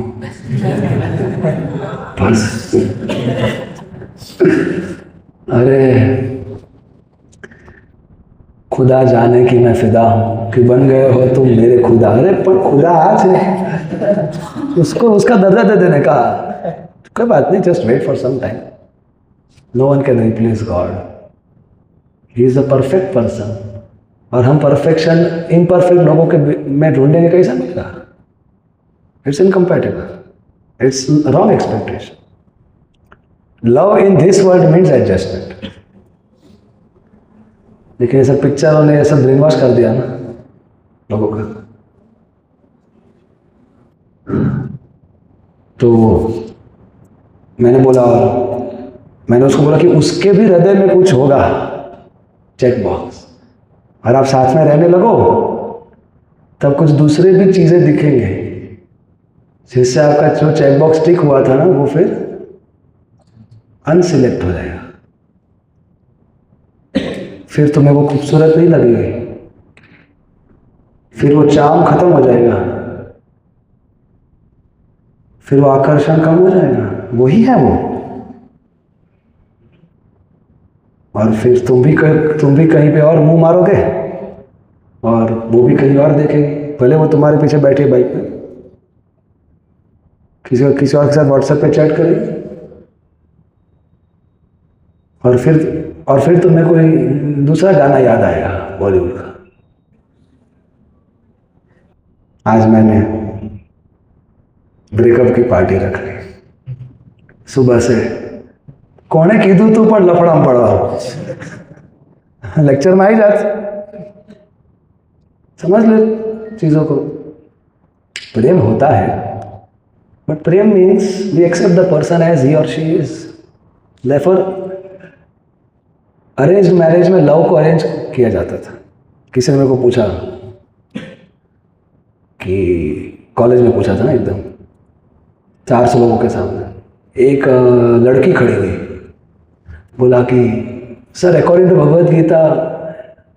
बस। अरे खुदा जाने की मैं फिदा हूँ कि बन गए हो तुम मेरे खुदा। अरे पर खुदा आज है, उसको उसका दर्जा दे देने का। कोई बात नहीं, just wait for some time. No one can replace God, he is a perfect person. और हम परफेक्शन इम्परफेक्ट लोगों के में ढूंढेंगे कैसा मिलेगा? It's incompatible, it's wrong expectation. Love in this world means adjustment. लेकिन ये सब पिक्चरों ने ये सब ब्रेन वॉश कर दिया ना लोगों का। तो मैंने उसको बोला कि उसके भी हृदय में कुछ होगा, चेक बॉक्स। और आप साथ में रहने लगो तब कुछ दूसरे भी चीजें दिखेंगे, जिससे आपका जो चेक बॉक्स टिक हुआ था ना वो फिर अनसिलेक्ट हो जाएगा। फिर तुम्हें वो खूबसूरत नहीं लगेगी, फिर वो चार्म खत्म हो जाएगा, फिर वो आकर्षण कम हो जाएगा। वही है वो। और फिर तुम भी कहीं पे और मुंह मारोगे और वो भी कहीं और देखेगी। भले वो तुम्हारे पीछे बैठे बाइक पे, किसी और के साथ व्हाट्सएप पे चैट करेगी, और फिर तुम्हें कोई दूसरा गाना याद आएगा बॉलीवुड का। आज मैंने ब्रेकअप की पार्टी रख ली सुबह से। कोने कीधु तू पर लफड़ा पड़ा लेक्चर में आई जात, समझ ले चीजों को। प्रेम होता है, बट प्रेम means we accept the person as he और she is. Therefore arrange marriage में लव को अरेंज किया जाता था। किसी ने मेरे को पूछा कि कॉलेज में पूछा था ना, एकदम 400 लोगों के सामने एक लड़की खड़ी हुई, बोला कि sir according to Bhagavad Gita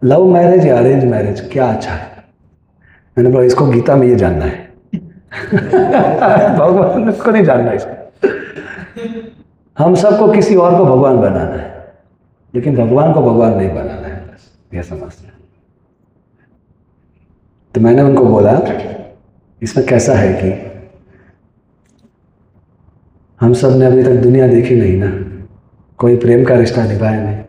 love marriage या अरेंज मैरिज क्या अच्छा है? मैंने बोला इसको गीता में ये जानना है भगवान को नहीं जानना इसको। हम सबको किसी और को भगवान बनाना है, लेकिन भगवान को भगवान नहीं बनाना है, बस ये समझते हैं। तो मैंने उनको बोला इसमें कैसा है कि हम सब ने अभी तक दुनिया देखी नहीं ना, कोई प्रेम का रिश्ता निभाया नहीं,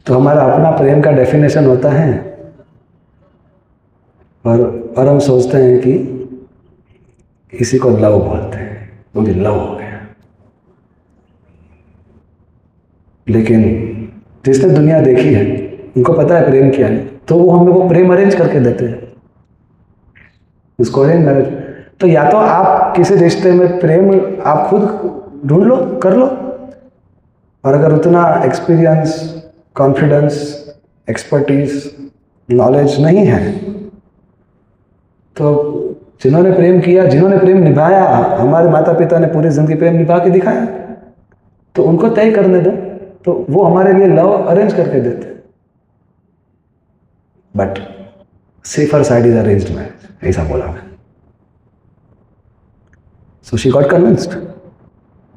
तो हमारा अपना प्रेम का डेफिनेशन होता है। और हम सोचते हैं कि इसी को लव बोलते हैं, मुझे लव हो गया। लेकिन जिसने दुनिया देखी है उनको पता है प्रेम क्या है, तो वो हमें वो प्रेम अरेंज करके देते हैं, उसको अरेंज मैरिज। तो या तो आप किसी रिश्ते में प्रेम आप खुद ढूंढ लो, कर लो, और अगर उतना एक्सपीरियंस, कॉन्फिडेंस, एक्सपर्टीज, नॉलेज नहीं है, तो जिन्होंने प्रेम किया, जिन्होंने प्रेम निभाया, हमारे माता पिता ने पूरी जिंदगी प्रेम निभा के दिखाया, तो उनको तय करने दो, तो वो हमारे लिए लव अरेंज करके देते। But safer side is arranged marriage, ऐसा बोला मैं। So she got convinced,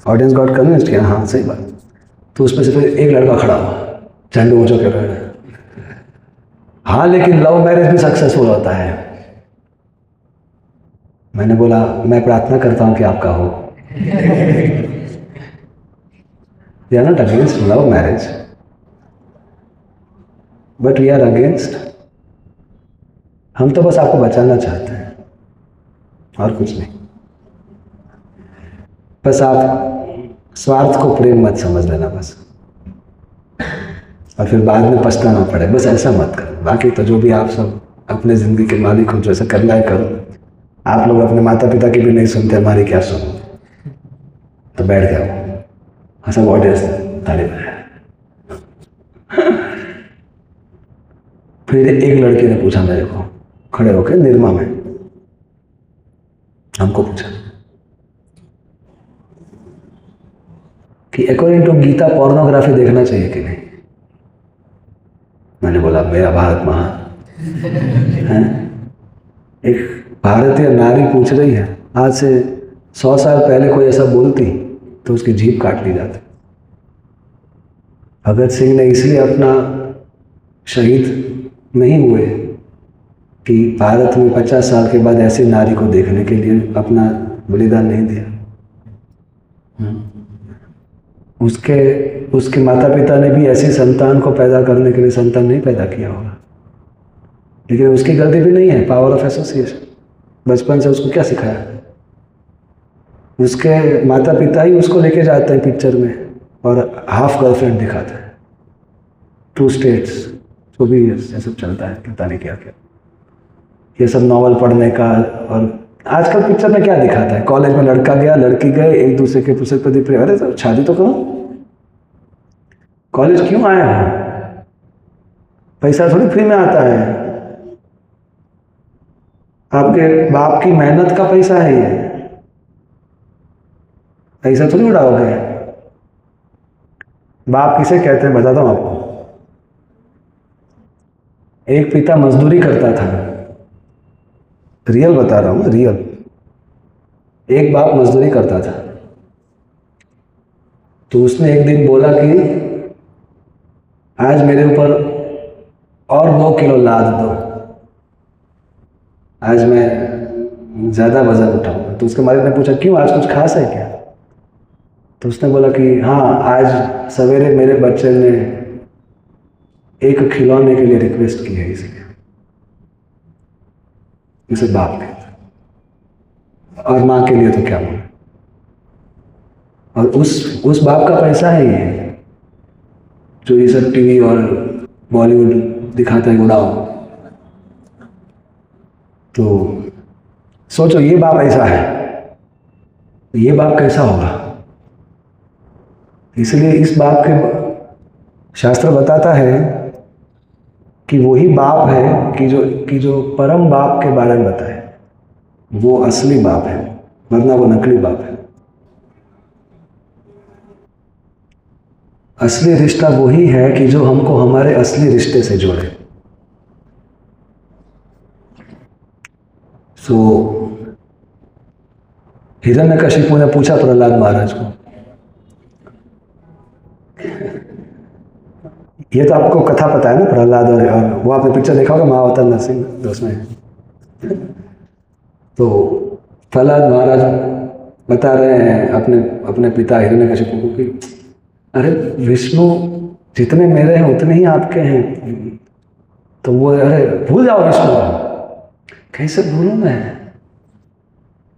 audience got convinced कि हाँ सही बात। तो उसमें से फिर एक लड़का खड़ा हुआ, झंडू ऊंचो के रहे, हाँ लेकिन लव मैरिज भी सक्सेसफुल होता है। मैंने बोला मैं प्रार्थना करता हूं कि आपका हो। We are not against love marriage, but we are against, हम तो बस आपको बचाना चाहते हैं और कुछ नहीं। बस आप स्वार्थ को प्रेम मत समझ लेना बस, और फिर बाद में पछताना पड़े, बस ऐसा मत करो। बाकी तो जो भी आप सब अपने ज़िंदगी के मालिक हो, जो ऐसा करना है करो। आप लोग अपने माता पिता की भी नहीं सुनते, हमारी क्या सुनो? तो बैठ जाओ, सब ऑडियंस ताली बजाए। फिर एक लड़की ने पूछा मेरे को, खड़े होकर निर्मा में हमको पूछा कि अकॉर्डिंग टू गीता पोर्नोग्राफी देखना चाहिए कि नहीं? मैंने बोला मेरा भारत महान है। एक भारतीय नारी पूछ रही है, आज से 100 साल पहले कोई ऐसा बोलती तो उसकी जीभ काट ली जाती। भगत सिंह ने इसलिए अपना शहीद नहीं हुए कि भारत में 50 साल के बाद ऐसी नारी को देखने के लिए अपना बलिदान नहीं दिया। उसके उसके माता पिता ने भी ऐसी संतान को पैदा करने के लिए संतान नहीं पैदा किया होगा, लेकिन उसकी गलती भी नहीं है। पावर ऑफ एसोसिएशन, बचपन से उसको क्या सिखाया? उसके माता पिता ही उसको लेके जाते हैं पिक्चर में और हाफ गर्लफ्रेंड दिखाते हैं, 2 स्टेट्स, जो भी ये सब चलता है, पता नहीं क्या क्या, ये सब नॉवल पढ़ने का। और आजकल पिक्चर में क्या दिखाता है? कॉलेज में लड़का गया, लड़की गए, एक दूसरे के प्रति प्रेम। अरे तो शादी तो करो, कॉलेज क्यों आया हो? पैसा थोड़ी फ्री में आता है, आपके बाप की मेहनत का पैसा है ये, पैसा थोड़ी उड़ाओगे। बाप किसे कहते हैं बताता हूं आपको। एक पिता मजदूरी करता था, रियल बता रहा हूं, रियल। एक बाप मजदूरी करता था, तो उसने एक दिन बोला कि आज मेरे ऊपर और 2 किलो लाद दो, आज मैं ज़्यादा वजन उठाऊंगा। तो उसके मालिक ने पूछा क्यों, आज कुछ खास है क्या? तो उसने बोला कि हाँ, आज सवेरे मेरे बच्चे ने एक खिलौने के लिए रिक्वेस्ट की है, इसलिए। इसे बाप कहते हैं, और माँ के लिए तो क्या बोले। और उस बाप का पैसा है ये, जो ये सब टीवी और बॉलीवुड दिखाता है, उड़ाओ। तो सोचो, ये बाप ऐसा है, तो ये बाप कैसा होगा? इसलिए इस बाप के शास्त्र बताता है कि वही बाप है कि जो परम बाप के बारे में बताए, वो असली बाप है, वरना वो नकली बाप है। असली रिश्ता वही है कि जो हमको हमारे असली रिश्ते से जोड़े। सो हिरण्यकशिपु ने पूछा प्रहलाद महाराज को, ये तो आपको कथा पता है ना, प्रहलाद और वो आपने पिक्चर देखा होगा महाअवतार नरसिंह, उसमें। तो प्रहलाद महाराज बता रहे हैं अपने पिता हिरण्यकशिपु को कि अरे विष्णु जितने मेरे हैं उतने ही आपके हैं। तो वो, अरे भूल जाओ विष्णु। कैसे भूलूं मैं?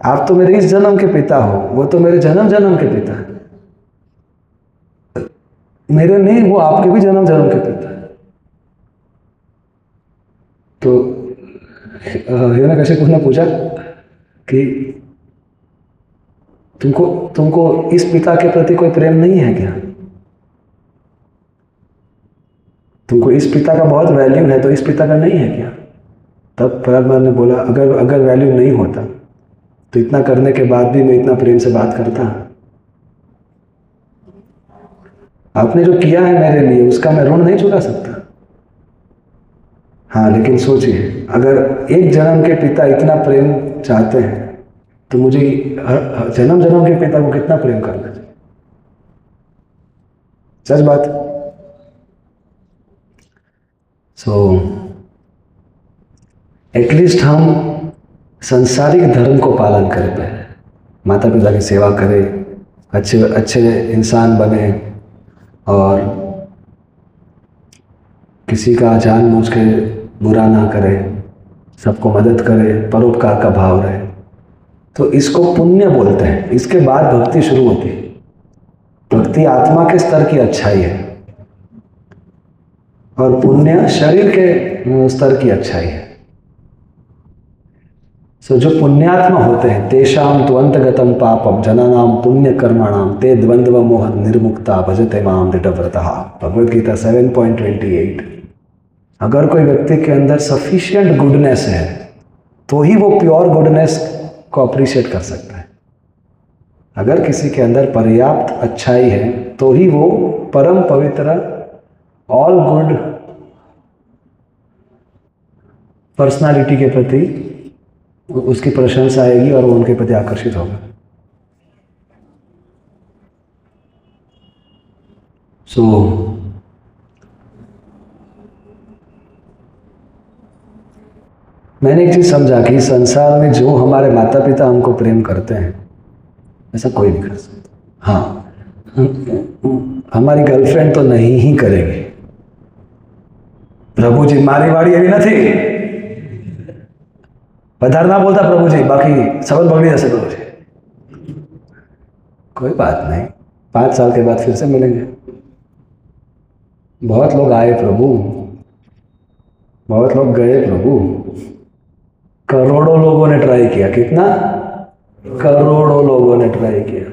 आप तो मेरे इस जन्म के पिता हो, वो तो मेरे जन्म जन्म के पिता है। मेरे नहीं, वो आपके भी जन्म जन्म के पिता है। तो हिरण्यकशिपु ने पूछा कि तुमको इस पिता के प्रति कोई प्रेम नहीं है क्या? तुमको इस पिता का बहुत वैल्यू है, तो इस पिता का नहीं है क्या? तब प्रहलाद ने बोला, अगर वैल्यू नहीं होता तो इतना करने के बाद भी मैं इतना प्रेम से बात करता। आपने जो किया है मेरे लिए, उसका मैं ऋण नहीं चुका सकता। हाँ, लेकिन सोचिए, अगर एक जन्म के पिता इतना प्रेम चाहते हैं तो मुझे जन्म जन्म के पिता को कितना प्रेम करना चाहिए। सच बात। एटलीस्ट हम सांसारिक धर्म को पालन करें, पहले माता पिता की सेवा करें, अच्छे इंसान बने, और किसी का जानबूझ के बुरा ना करें, सबको मदद करें, परोपकार का भाव रहे, तो इसको पुण्य बोलते हैं। इसके बाद भक्ति शुरू होती है। भक्ति आत्मा के स्तर की अच्छाई है और पुण्य शरीर के स्तर की अच्छाई है। जो पुण्यात्मा होते हैं, तेषाम त्वंतगतम पापम जनानाम पुण्य कर्माणाम ते द्वंद्व मोह निर्मुक्ता भजते माम दृढ़व्रतः। भगवद गीता 7.28। अगर कोई व्यक्ति के अंदर सफिशिएंट गुडनेस है तो ही वो प्योर गुडनेस को अप्रिशिएट कर सकता है। अगर किसी के अंदर पर्याप्त अच्छाई है तो ही वो परम पवित्र ऑल गुड पर्सनालिटी के प्रति उसकी प्रशंसा आएगी और वो उनके प्रति आकर्षित होगा। मैंने एक चीज़ समझा कि संसार में जो हमारे माता पिता हमको प्रेम करते हैं ऐसा कोई नहीं कर सकता। हाँ, हमारी गर्लफ्रेंड तो नहीं ही करेगी। प्रभु जी मारी वाड़ी अभी नहीं पधार ना बोलता प्रभु जी, बाकी सबल बगड़ी जैसे प्रभु जी। कोई बात नहीं, 5 साल के बाद फिर से मिलेंगे। बहुत लोग आए प्रभु, बहुत लोग गए प्रभु, करोड़ों लोगों ने ट्राई किया। कितना? करोड़ों लोगों ने ट्राई किया।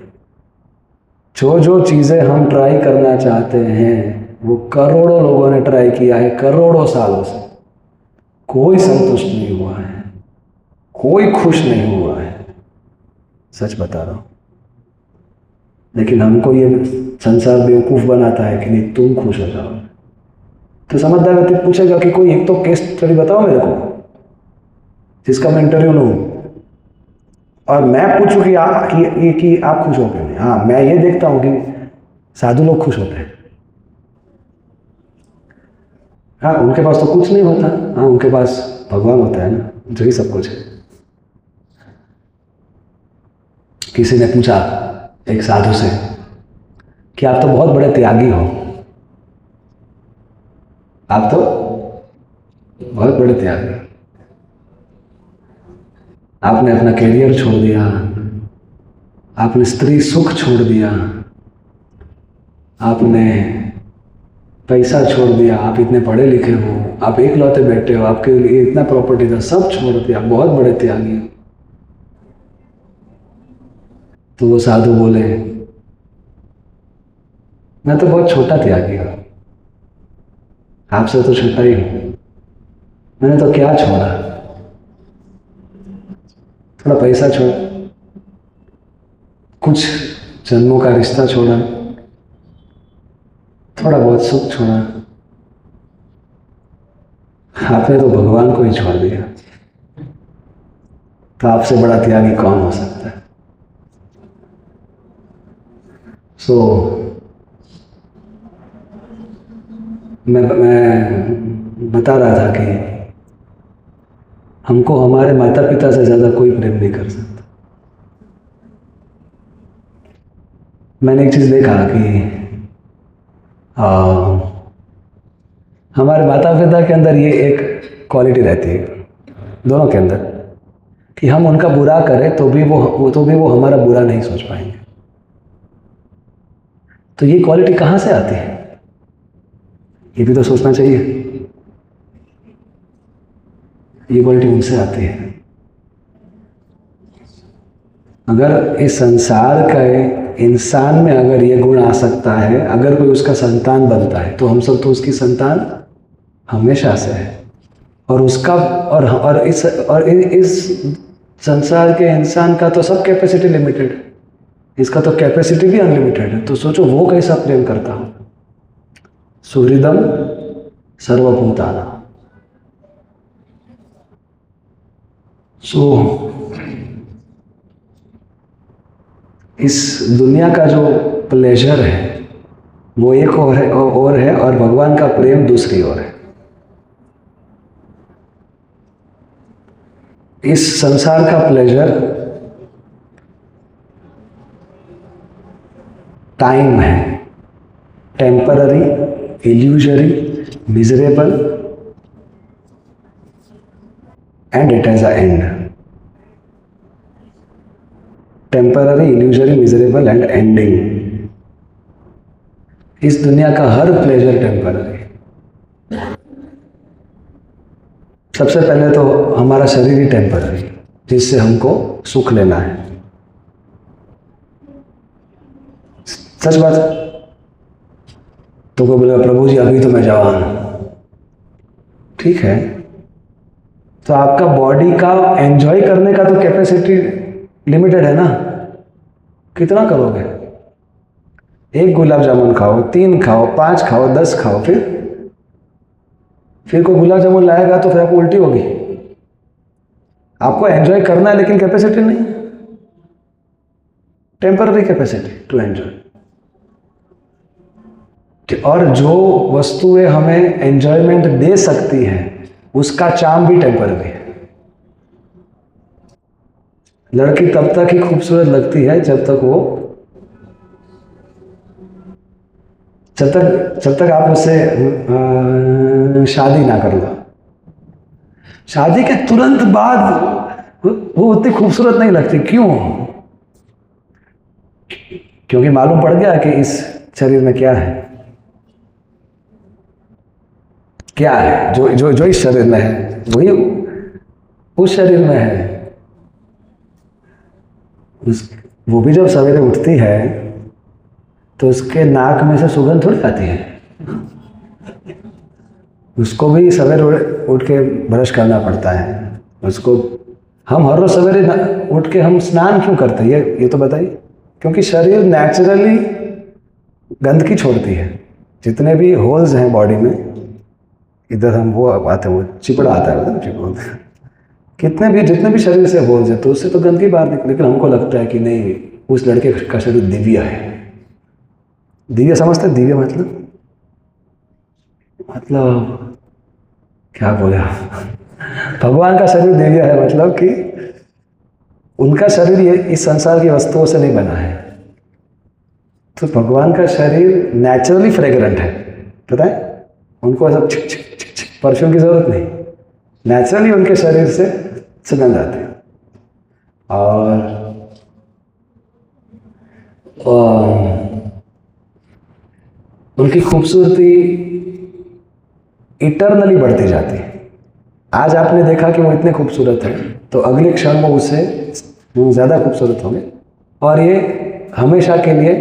जो जो चीजें हम ट्राई करना चाहते हैं वो करोड़ों लोगों ने ट्राई किया है, करोड़ों सालों से। कोई संतुष्ट नहीं हुआ है, कोई खुश नहीं हुआ है, सच बता रहा हूं। लेकिन हमको ये संसार बेवकूफ बनाता है कि नहीं तुम खुश हो जाओ। तो समझदार व्यक्ति पूछेगा कि कोई एक तो केस स्टडी बताओ मेरे को जिसका मैं इंटरव्यू लूं और मैं पूछूं कि आप खुश हो गए नहीं। हाँ, मैं ये देखता हूं कि साधु लोग खुश होते हैं। हाँ, उनके पास तो कुछ नहीं होता। हाँ, उनके पास भगवान होता है ना, जो ही सब कुछ है। किसी ने पूछा एक साधु से कि आप तो बहुत बड़े त्यागी हो, आप तो बहुत बड़े त्यागी, आपने अपना कैरियर छोड़ दिया, आपने स्त्री सुख छोड़ दिया, आपने पैसा छोड़ दिया, आप इतने पढ़े लिखे हो, आप एकलौते बैठे हो, आपके लिए इतना प्रॉपर्टी था, सब छोड़ दिया, बहुत बड़े त्यागी। तो वो साधु बोले मैं तो बहुत छोटा त्यागी हूं, आपसे तो छोटा ही हूं। मैंने तो क्या छोड़ा, थोड़ा पैसा छोड़ा, कुछ जन्मों का रिश्ता छोड़ा, थोड़ा बहुत सुख छोड़ा, आपने तो भगवान को ही छोड़ दिया। तो आपसे बड़ा त्यागी कौन हो सकता है? मैं बता रहा था कि हमको हमारे माता पिता से ज़्यादा कोई प्रेम नहीं कर सकता। मैंने एक चीज़ देखा कि हमारे माता पिता के अंदर ये एक क्वालिटी रहती है, दोनों के अंदर, कि हम उनका बुरा करें तो भी वो हमारा बुरा नहीं सोच पाएंगे। तो ये क्वालिटी कहाँ से आती है, ये भी तो सोचना चाहिए। ये क्वालिटी उनसे आती है। अगर इस संसार का इंसान में अगर ये गुण आ सकता है, अगर कोई उसका संतान बनता है, तो हम सब तो उसकी संतान हमेशा से है। और उसका और इस संसार के इंसान का तो सब कैपेसिटी लिमिटेड है, इसका तो कैपेसिटी भी अनलिमिटेड है। तो सोचो वो कैसा प्रेम करता हो। सुहृदम सर्वभूतानां। इस दुनिया का जो प्लेजर है वो एक और है और भगवान का प्रेम दूसरी ओर है। इस संसार का प्लेजर टाइम है, temporary, illusory, miserable, and it has a and. Temporary, illusory, miserable and ending. इस दुनिया का हर प्लेजर टेम्पररी। सबसे पहले तो हमारा शरीर ही टेम्पररी, जिससे हमको सुख लेना है। सच बात। तो कोई बोला प्रभु जी अभी तो मैं जवान हूं, ठीक है, तो आपका बॉडी का एंजॉय करने का तो कैपेसिटी लिमिटेड है ना। कितना करोगे? 1 गुलाब जामुन खाओ, 3 खाओ, 5 खाओ, 10 खाओ, फिर कोई गुलाब जामुन लाएगा तो फिर आपको उल्टी होगी। आपको एंजॉय करना है लेकिन कैपेसिटी नहीं, टेम्पररी कैपेसिटी टू एंजॉय। और जो वस्तुएं हमें एंजॉयमेंट दे सकती है उसका चार्म भी टेम्पररी है। लड़की तब तक ही खूबसूरत लगती है जब तक आप उससे शादी ना कर लो। शादी के तुरंत बाद वो उतनी खूबसूरत नहीं लगती। क्यों? क्योंकि मालूम पड़ गया कि इस शरीर में क्या है, क्या है जो जो जो इस शरीर में है वही उस शरीर में है। वो भी जब सवेरे उठती है तो उसके नाक में से सुगंध थोड़ी आती है, उसको भी सवेरे उठ के ब्रश करना पड़ता है। उसको हम हर रोज सवेरे उठ के हम स्नान क्यों करते हैं ये तो बताइए। क्योंकि शरीर नेचुरली गंदगी छोड़ती है। जितने भी होल्स हैं बॉडी में, इधर हम वो आते हैं, वो चिपड़ा आता है, मतलब चिपड़ा जितने भी शरीर से होल्स हैं तो उससे तो गंदगी बाहर निकले। लेकिन हमको लगता है कि नहीं, उस लड़के का शरीर दिव्य है। दिव्य समझते? दिव्य मतलब क्या बोले भगवान का शरीर दिव्य है, मतलब कि उनका शरीर ये इस संसार की वस्तुओं से नहीं बना है। तो भगवान का शरीर नेचुरली फ्रेग्रेंट है, पता है? उनको सब परफ्यूम की जरूरत नहीं, नेचुरली उनके शरीर से सुगंध आती है। और उनकी खूबसूरती इटरनली बढ़ती जाती है। आज आपने देखा कि वो इतने खूबसूरत है, तो अगले क्षण वो उससे ज़्यादा खूबसूरत होंगे, और ये हमेशा के लिए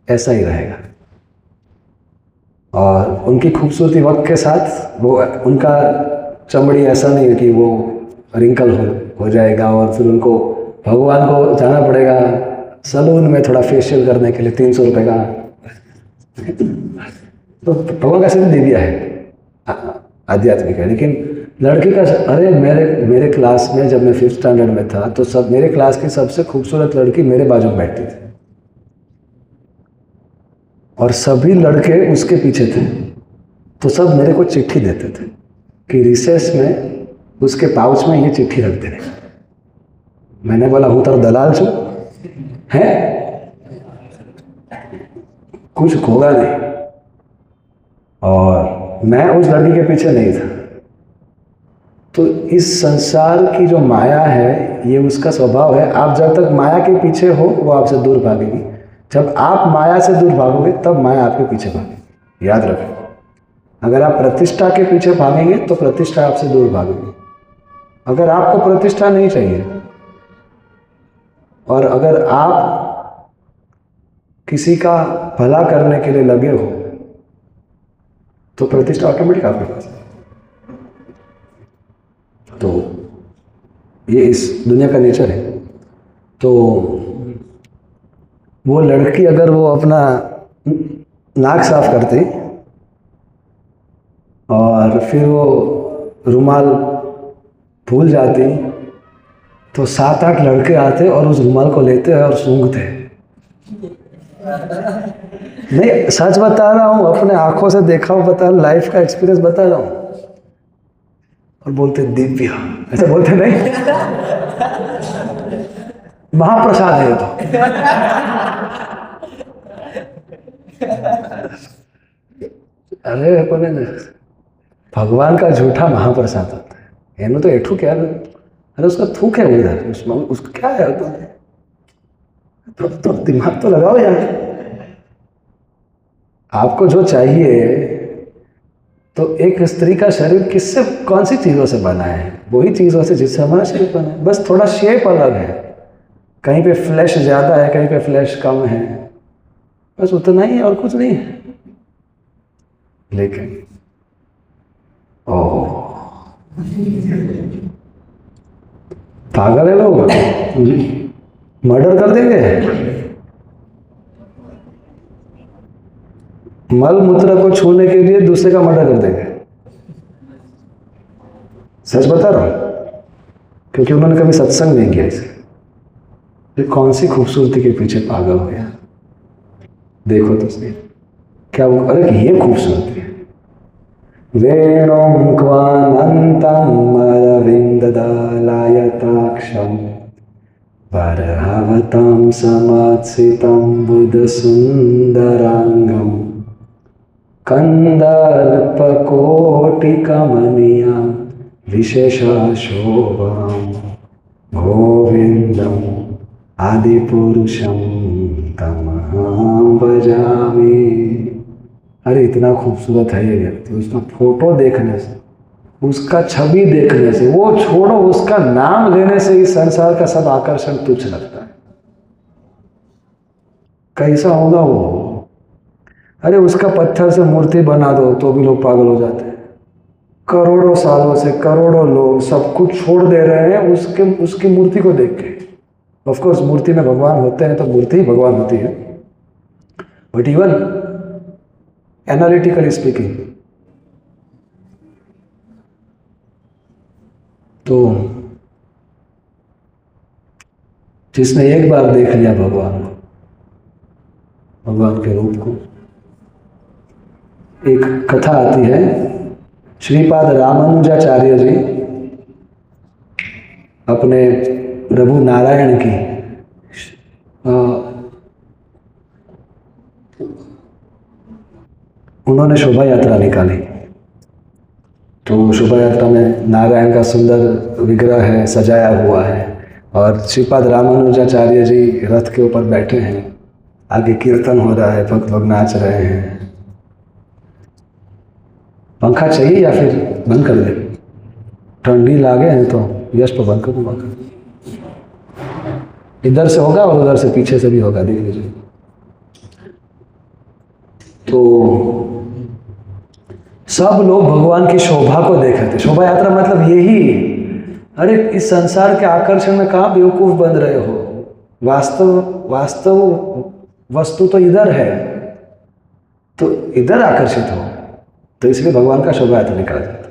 ऐसा ही रहेगा। और उनकी खूबसूरती वक्त के साथ वो, उनका चमड़ी ऐसा नहीं है कि वो रिंकल हो जाएगा और फिर उनको भगवान को जाना पड़ेगा सलून में थोड़ा फेशियल करने के लिए 300 रुपये का। तो भगवान का शरीर दिव्य है, आध्यात्मिक है। लेकिन लड़की का, अरे मेरे क्लास में जब मैं 5th स्टैंडर्ड में था तो सब मेरे क्लास की सबसे खूबसूरत लड़की मेरे बाजू में बैठती थी और सभी लड़के उसके पीछे थे। तो सब मेरे को चिट्ठी देते थे कि रिसेस में उसके पाउच में ये चिट्ठी रख देने। मैंने बोला हूँ तर दलाल छू है, कुछ होगा नहीं। और मैं उस लड़की के पीछे नहीं था। तो इस संसार की जो माया है, ये उसका स्वभाव है। आप जब तक माया के पीछे हो वो आपसे दूर भागेगी। जब आप माया से दूर भागोगे तब माया आपके पीछे भागेगी। याद रखें, अगर आप प्रतिष्ठा के पीछे भागेंगे तो प्रतिष्ठा आपसे दूर भागेगी। अगर आपको प्रतिष्ठा नहीं चाहिए और अगर आप किसी का भला करने के लिए लगे हो तो प्रतिष्ठा ऑटोमेटिक आपके पास है। तो ये इस दुनिया का नेचर है। तो वो लड़की अगर वो अपना नाक साफ करती और फिर वो रुमाल भूल जाती तो 7-8 लड़के आते और उस रुमाल को लेते और सूंघते। नहीं, सच बता रहा हूँ, अपने आंखों से देखा हूँ, बता, लाइफ का एक्सपीरियंस बता रहा हूँ। और बोलते दिव्य, ऐसा बोलते नहीं, महाप्रसाद है ये तो। अरे बोले ना, भगवान का झूठा महाप्रसाद होता है। एनु तो एठू क्या है? अरे उसका थूक है उधर, उसका क्या है? तो दिमाग तो लगाओ यार। आपको जो चाहिए, तो एक स्त्री का शरीर किससे, कौन सी चीज़ों से बना है? वही चीज़ों से जिससे हमारा शरीर बना है। बस थोड़ा शेप अलग है, कहीं पे फ्लैश ज़्यादा है, कहीं पे फ्लैश कम है, बस उतना ही, और कुछ नहीं है। लेकिन ओह, पागल है लोग, मर्डर कर देंगे। मल मूत्र को छूने के लिए दूसरे का मर्डर कर देंगे। सच बता रहा हूं, क्योंकि उन्होंने कभी सत्संग नहीं किया इसे। फिर कौन सी खूबसूरती के पीछे पागल हो गया। देखो तो सही, क्या वो, अरे ये खूबसूरती है। वेणुं क्वानन्तं अरविंददलायताक्षं वरहवतां समात्सितं बुधसुन्दराङ्गं कन्दर्पकोटिकमनीयां विशेषशोभां गोविन्दम् आदिपुरुषं तमहं भजामि। अरे इतना खूबसूरत है ये व्यक्ति, उसका फोटो देखने से, उसका छवि देखने से, वो छोड़ो उसका नाम लेने से इस संसार का सब आकर्षण तुच्छ लगता है। कैसा होगा वो? अरे उसका पत्थर से मूर्ति बना दो तो भी लोग पागल हो जाते हैं। करोड़ों सालों से करोड़ों लोग सब कुछ छोड़ दे रहे हैं उसकी मूर्ति को देख के। ऑफ कोर्स मूर्ति में भगवान होते हैं तो मूर्ति ही भगवान होती है, बट इवन एनालिटिकली स्पीकिंग तो जिसने एक बार देख लिया भगवान के रूप को। एक कथा आती है, श्रीपाद रामानुजाचार्य जी अपने प्रभु नारायण की उन्होंने शोभा यात्रा निकाली। तो शोभा यात्रा में नारायण का सुंदर विग्रह है, सजाया हुआ है, और श्रीपाद रामानुजाचार्य जी रथ के ऊपर बैठे हैं, आगे कीर्तन हो रहा है, भक्त लोग नाच रहे हैं। पंखा चाहिए या फिर बंद कर दे? ठंडी लागे हैं तो यश पर बंद कर दूंगा। इधर से होगा और उधर से पीछे से भी होगा, देख लीजिए। तो सब लोग भगवान की शोभा को देख रहे थे। शोभा यात्रा मतलब यही, अरे इस संसार के आकर्षण में कहाँ बेवकूफ बन रहे हो? वास्तव वस्तु तो इधर है, तो इधर आकर्षित हो। तो इसलिए भगवान का शोभा यात्रा निकाला जाता।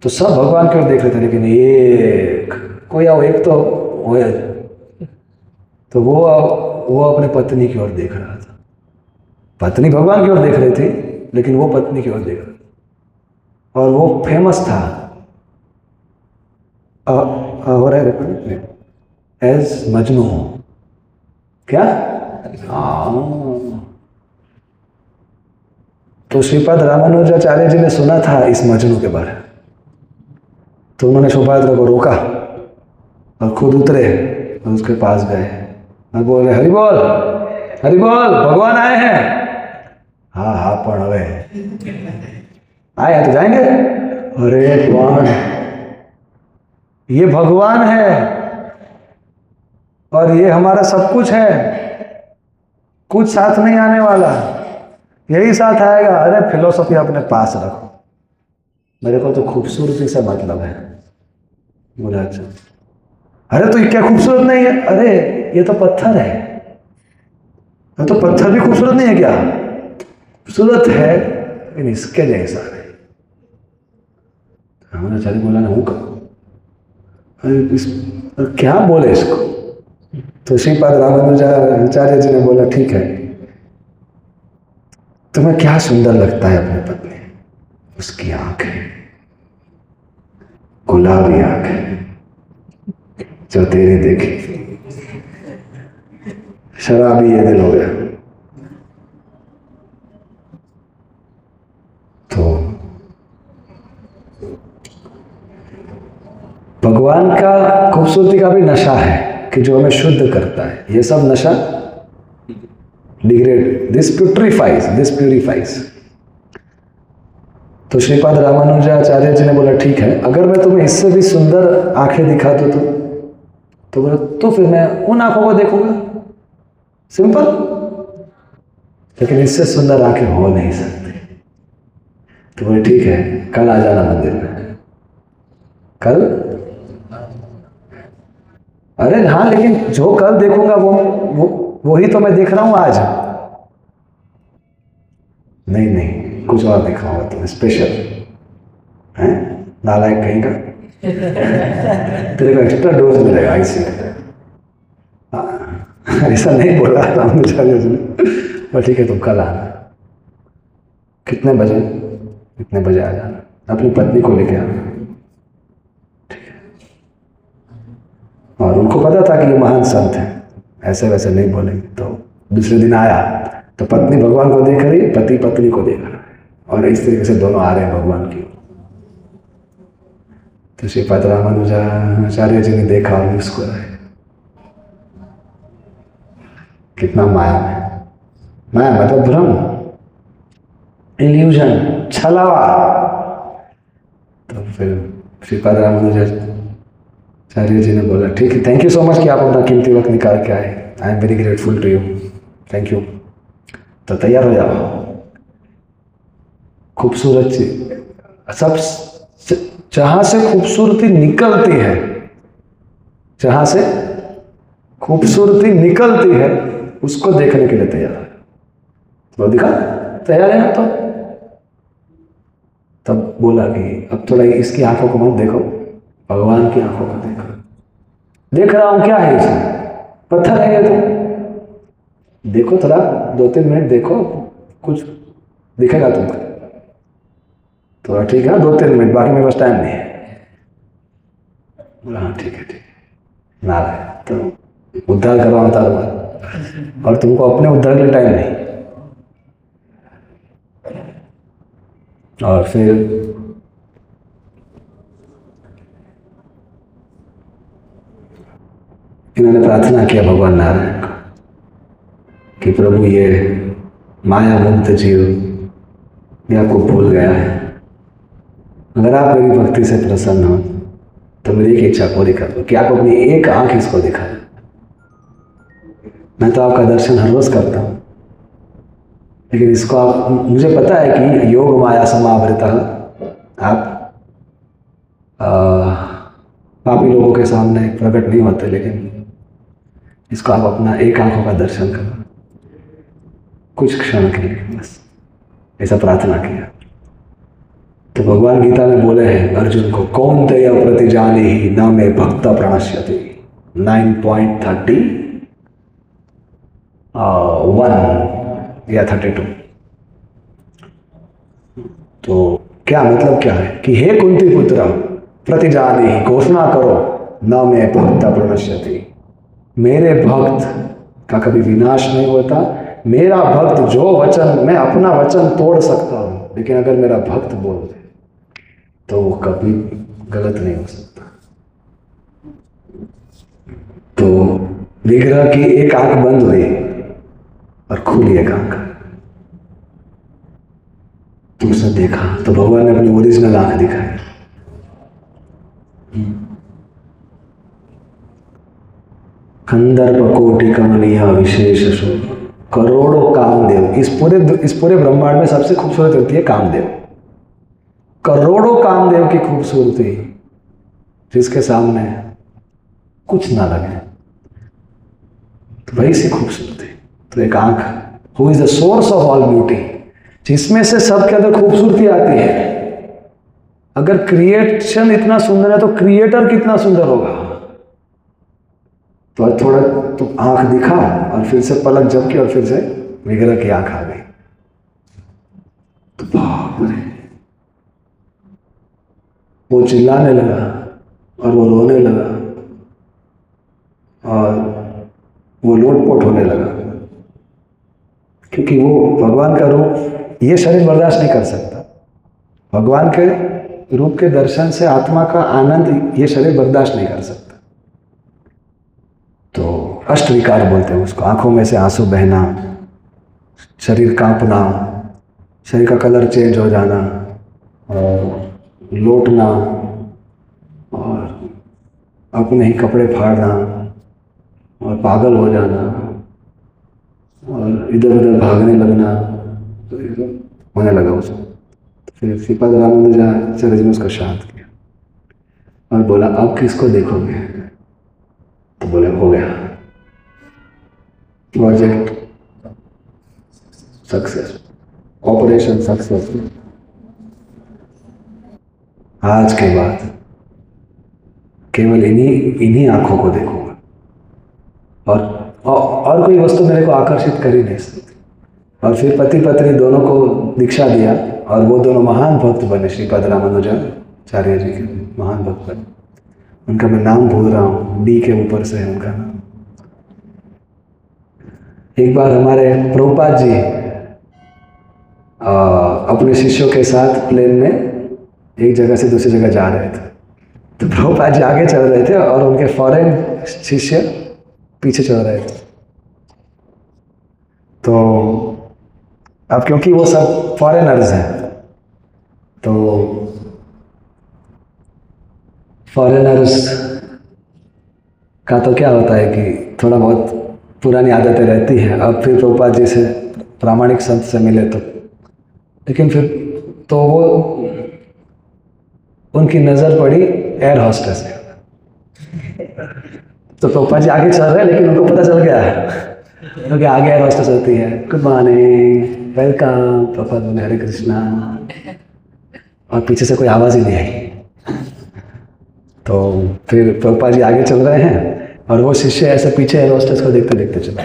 तो सब भगवान की ओर देख रहे थे, लेकिन एक कोई आओ, एक तो वो अपने पत्नी की ओर देख रहा था। पत्नी भगवान की ओर देख रही थी, लेकिन वो पत्नी की ओर देख रहा था। और वो फेमस था और एज मजनू। क्या? तो श्रीपाद रामानुजाचार्य जी ने सुना था इस मजनू के बारे में, तो उन्होंने शोभा यात्रा को रोका और खुद उतरे और उसके पास गए और बोले, हरि बोल भगवान आए हैं। हाँ हाँ पण हवे आए हैं तो जाएंगे। अरे कौन? ये भगवान है और ये हमारा सब कुछ है, कुछ साथ नहीं आने वाला, यही साथ आएगा। अरे फिलोसफी अपने पास रखो, मेरे को तो खूबसूरती से मतलब है। बोला अच्छा। अरे तो ये क्या खूबसूरत नहीं है? अरे ये तो पत्थर है। तो पत्थर भी खूबसूरत नहीं है क्या? खूबसूरत है, लेकिन इसके जैसा नहीं। रामानुजाचार्य बोला ना, हूँ क्या बोले इसको? तो श्रीपाद रामानुजाचार्य जी ने बोला, ठीक है, तुम्हें क्या सुंदर लगता है अपनी पत्नी? उसकी आंखें, गुलाबी आंखें जो तेरी देखी, शराबी ये दिल हो गया। तो भगवान का खूबसूरती का भी नशा है कि जो हमें शुद्ध करता है। ये सब नशा डिग्रेड, दिस प्यूरिफाइज। तो श्रीपाद रामानुजाचार्य जी ने बोला, ठीक है, अगर मैं तुम्हें इससे भी सुंदर आंखें दिखा दूं तो बोला, तो फिर मैं उन आंखों को देखूंगा, सिंपल। लेकिन इससे सुंदर आंखें हो नहीं सकती। तो बोले, ठीक है, कल आ जाना मंदिर में। कल? अरे हाँ, लेकिन जो कल देखूंगा वही तो मैं देख रहा हूं आज। नहीं, कुछ और दिखाऊंगा तुम्हें स्पेशल। हैं? नालायक कहीं का। तेरे को एक्स्ट्रा डोज मिलेगा इसी। ऐसा नहीं बोला रामानुजाचार्य जी ने, पर ठीक है, तुम कल आना। कितने बजे? इतने बजे आ जाना, अपनी पत्नी को लेके आना, ठीक है? और उनको उनको पता था कि ये महान संत है, ऐसे वैसे नहीं बोलेंगे। तो दूसरे दिन आया तो पत्नी भगवान को देख रही, पति पत्नी को देख रहा है, और इस तरीके से दोनों आ रहे हैं भगवान की। तो श्रीपाद रामानुजाचार्य जी ने देखा और मुस्कुराए। कितना माया है, माया मतलब भ्रम, इल्यूजन, छलावा। तो फिर श्रीपाद रामानुजाचार्य जी ने बोला ठीक है, थैंक यू सो मच कि आप अपना कीमती वक्त निकाल के आए, I am very grateful to you, thank you. तो तैयार हो जाओ, खूबसूरत चीज सब जहां से खूबसूरती निकलती है, जहां से खूबसूरती निकलती है उसको देखने के लिए तैयार है। वो दिखा तैयार है। तो तब बोला कि अब थोड़ा इसकी आंखों को मत देखो, भगवान की आंखों को देखो। देख रहा हूं क्या है इसमें, पत्थर है ये तो देखो, थोड़ा 2-3 मिनट देखो, कुछ दिखेगा तुमको। तो ठीक है 2-3 मिनट, बाकी मेरे पास टाइम नहीं है। बोला हाँ ठीक है ठीक है, ना तो उद्धार करो अवतार मत, और तुमको अपने उद्धार के लिए टाइम नहीं। और फिर इन्होंने प्रार्थना किया भगवान नारायण को कि प्रभु ये माया मुक्त जीव ये आपको भूल गया है, अगर आप मेरी भक्ति से प्रसन्न हो तो मेरी एक इच्छा पूरी कर दो कि आप अपनी एक आंख इसको दिखा दें। मैं तो आपका दर्शन हर रोज करता हूँ, लेकिन इसको आप, मुझे पता है कि योग माया समावृता आप पापी लोगों के सामने प्रकट नहीं होते, लेकिन इसको आप अपना एक आंखों का दर्शन करो कुछ क्षण के लिए, बस ऐसा प्रार्थना किया। तो भगवान गीता में बोले हैं अर्जुन को, कौन्तेय प्रतिजानीहि न मे भक्त प्रणश्यति, 9.31 या 32। तो क्या मतलब क्या है कि हे कुंती पुत्र प्रतिजानीहि, घोषणा करो, न मे भक्त प्रणश्यति, मेरे भक्त का कभी विनाश नहीं होता। मेरा भक्त जो वचन, मैं अपना वचन तोड़ सकता हूं, लेकिन अगर मेरा भक्त बोल दे तो वो कभी गलत नहीं हो सकता। तो विग्रह की एक आंख बंद हुई और खुली एक आंख, तो उसने देखा, तो भगवान ने अपनी ओरिजिनल आंख दिखाई। कंदर्प कोटि कमनीय विशेष शोभ, करोड़ों कामदेव, इस पूरे ब्रह्मांड में सबसे खूबसूरत होती है कामदेव। करोड़ों कामदेव की खूबसूरती जिसके सामने कुछ ना लगे, तो वही सी खूबसूरती। तो एक आंख, who is the source of all beauty, जिसमें से सबके अंदर खूबसूरती आती है। अगर क्रिएशन इतना सुंदर है तो क्रिएटर कितना सुंदर होगा। तो थोड़ा तो आंख दिखा और फिर से पलक झपकी और फिर से विग्रह की आंख आ गई। तो बाप रे, वो चिल्लाने लगा और वो रोने लगा और वो लोटपोट होने लगा, क्योंकि वो भगवान का रूप ये शरीर बर्दाश्त नहीं कर सकता। भगवान के रूप के दर्शन से आत्मा का आनंद ये शरीर बर्दाश्त नहीं कर सकता। तो अष्ट विकार बोलते हैं उसको, आंखों में से आंसू बहना, शरीर कांपना, शरीर का कलर चेंज हो जाना, और लोटना, और अपने ही कपड़े फाड़ना, और पागल हो जाना, और इधर उधर भागने लगना, तो ये सब होने लगा उसको। फिर श्रीपाद रामानुजाचार्य जी ने उसको शांत किया और बोला अब किसको देखोगे? तो बोले हो गया, प्रोजेक्ट सक्सेस, ऑपरेशन सक्सेसफुल। आज के बाद केवल इन्हीं आंखों को देखूंगा, और कोई वस्तु मेरे को आकर्षित कर ही नहीं सकती। और फिर पति पत्नी दोनों को दीक्षा दिया और वो दोनों महान भक्त बने, श्रीपाद रामानुजाचार्य जी के महान भक्त बने। उनका मैं नाम भूल रहा हूँ, डी के ऊपर से है उनका नाम। एक बार हमारे प्रभुपाद जी अपने शिष्यों के साथ प्लेन में एक जगह से दूसरी जगह जा रहे थे। तो प्रभुपाद जी आगे चल रहे थे और उनके फॉरेन शिष्य पीछे चल रहे थे। तो अब क्योंकि वो सब फॉरेनर्स हैं, तो फॉरेनर्स का तो क्या होता है कि थोड़ा बहुत पुरानी आदतें रहती हैं। अब फिर प्रभुपाद जी से प्रामाणिक संत से मिले तो, लेकिन फिर तो वो उनकी नज़र पड़ी एयर होस्टेस है। तो प्रभुपाद जी आगे चल रहे हैं, लेकिन उनको पता चल गया है क्योंकि आगे एयर होस्टेस होती है। Good morning, welcome. प्रभुपाद बोले हरे कृष्णा, और पीछे से कोई आवाज़ ही नहीं आई। तो फिर प्रभुपाद जी आगे चल रहे हैं और वो शिष्य ऐसे पीछे एयर होस्टेस को देखते देखते चला।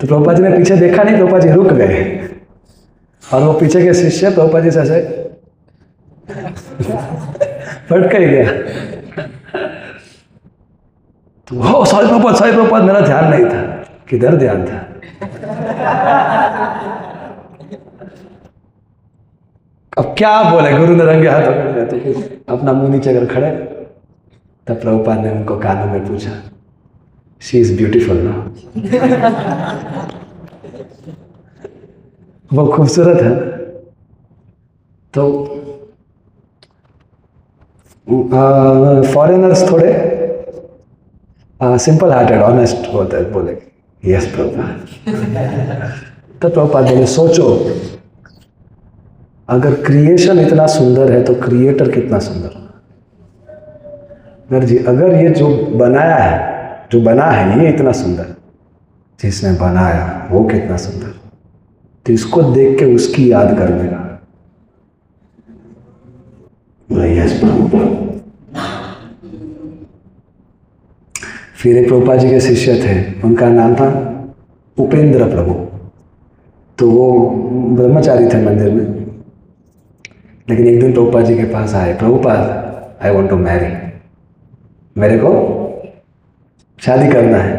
तो प्रभुपाद जी ने पीछे देखा नहीं, प्रभुपाद जी रुक गए और वो पीछे के शिष्य प्रभुपाद जी से ऐसे फट कर गया। तो हो सॉरी प्रभुपाद, मेरा ध्यान नहीं था। किधर ध्यान था? अब क्या बोले, गुरु ने रंगे हाथ पकड़ लिया। तो फिर अपना मुंह नीचे कर खड़े, तब प्रभुपाद ने उनको कानों में पूछा, शी इज ब्यूटीफुल ना? वो खूबसूरत है। तो फॉरेनर्स थोड़े सिंपल हार्टेड ऑनेस्ट होते हैं, बोले यस प्रभुपाद। तो प्रभुपाद बोले सोचो, अगर क्रिएशन इतना सुंदर है तो क्रिएटर कितना सुंदर होगा। अगर ये जो बनाया है, जो बना है ये इतना सुंदर, जिसने बनाया वो कितना सुंदर, तो इसको देख के उसकी याद कर लेगा। यस प्रभुपाद। फिर एक प्रभुपाद जी के शिष्य थे, उनका नाम था उपेंद्र प्रभु। तो वो ब्रह्मचारी थे मंदिर में, लेकिन एक दिन प्रभुपाद जी के पास आए, Prabhupada I want to marry, मेरे को शादी करना है।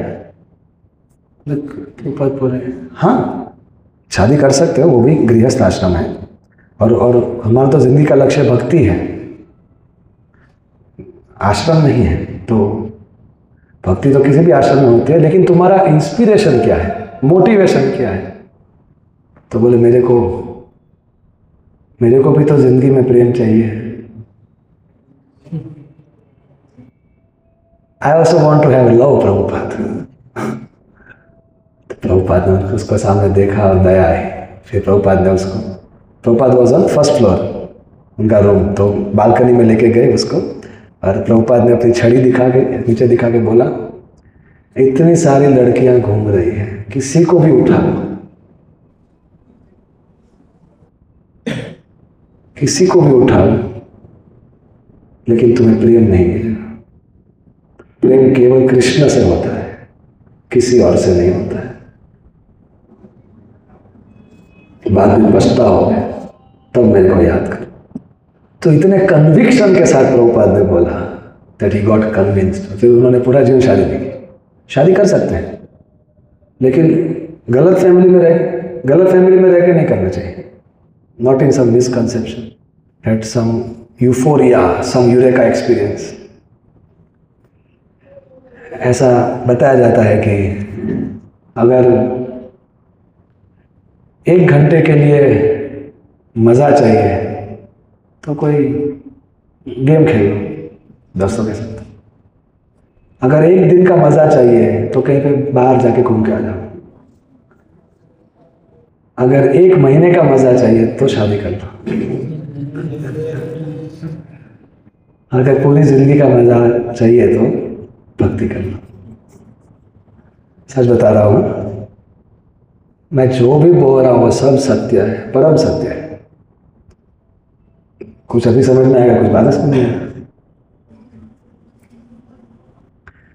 प्रभुपाद बोले हाँ शादी कर सकते हो, वो भी गृहस्थ आश्रम है, और हमारा तो जिंदगी का लक्ष्य भक्ति है, आश्रम नहीं है। तो भक्ति तो किसी भी आश्रम में होती है, लेकिन तुम्हारा इंस्पिरेशन क्या है, मोटिवेशन क्या है? तो बोले मेरे को भी तो जिंदगी में प्रेम चाहिए। I also want to have love Prabhupada. तो प्रभुपाद ने उसको सामने देखा और दया आई। फिर प्रभुपाद ने उसको, Prabhupada was on first floor उनका रूम, तो बालकनी में लेके गए उसको, और प्रभुपाद ने अपनी छड़ी नीचे दिखा के बोला, इतनी सारी लड़कियां घूम रही है, किसी को भी उठा लो, किसी को भी उठा लो, लेकिन तुम्हें प्रेम नहीं मिलेगा। प्रेम केवल कृष्ण से होता है, किसी और से नहीं होता है। बाद में पछताओगे, तब मेरे को याद करो। तो इतने कन्विक्शन के साथ प्रभुपाद ने बोला दैट ही गॉट कन्विंस्ड। फिर उन्होंने पूरा जीवन शादी नहीं की। शादी कर सकते हैं, लेकिन गलत फैमिली में रह के नहीं करना चाहिए। Not in some misconception, at some euphoria, some eureka experience. ऐसा बताया जाता है कि अगर 1 घंटे के लिए मज़ा चाहिए तो कोई गेम खेल लो दोस्तों के साथ। अगर 1 दिन का मज़ा चाहिए तो कहीं पे बाहर जाके घूम के आ जाओ। अगर 1 महीने का मज़ा चाहिए तो शादी कर लो। अगर पूरी जिंदगी का मज़ा चाहिए तो भक्ति कर लो। सच बता रहा हूँ, मैं जो भी बोल रहा हूँ वो सब सत्य है, परम सत्य है। कुछ अभी समझ में आएगा, कुछ बाद समझ में आएगा।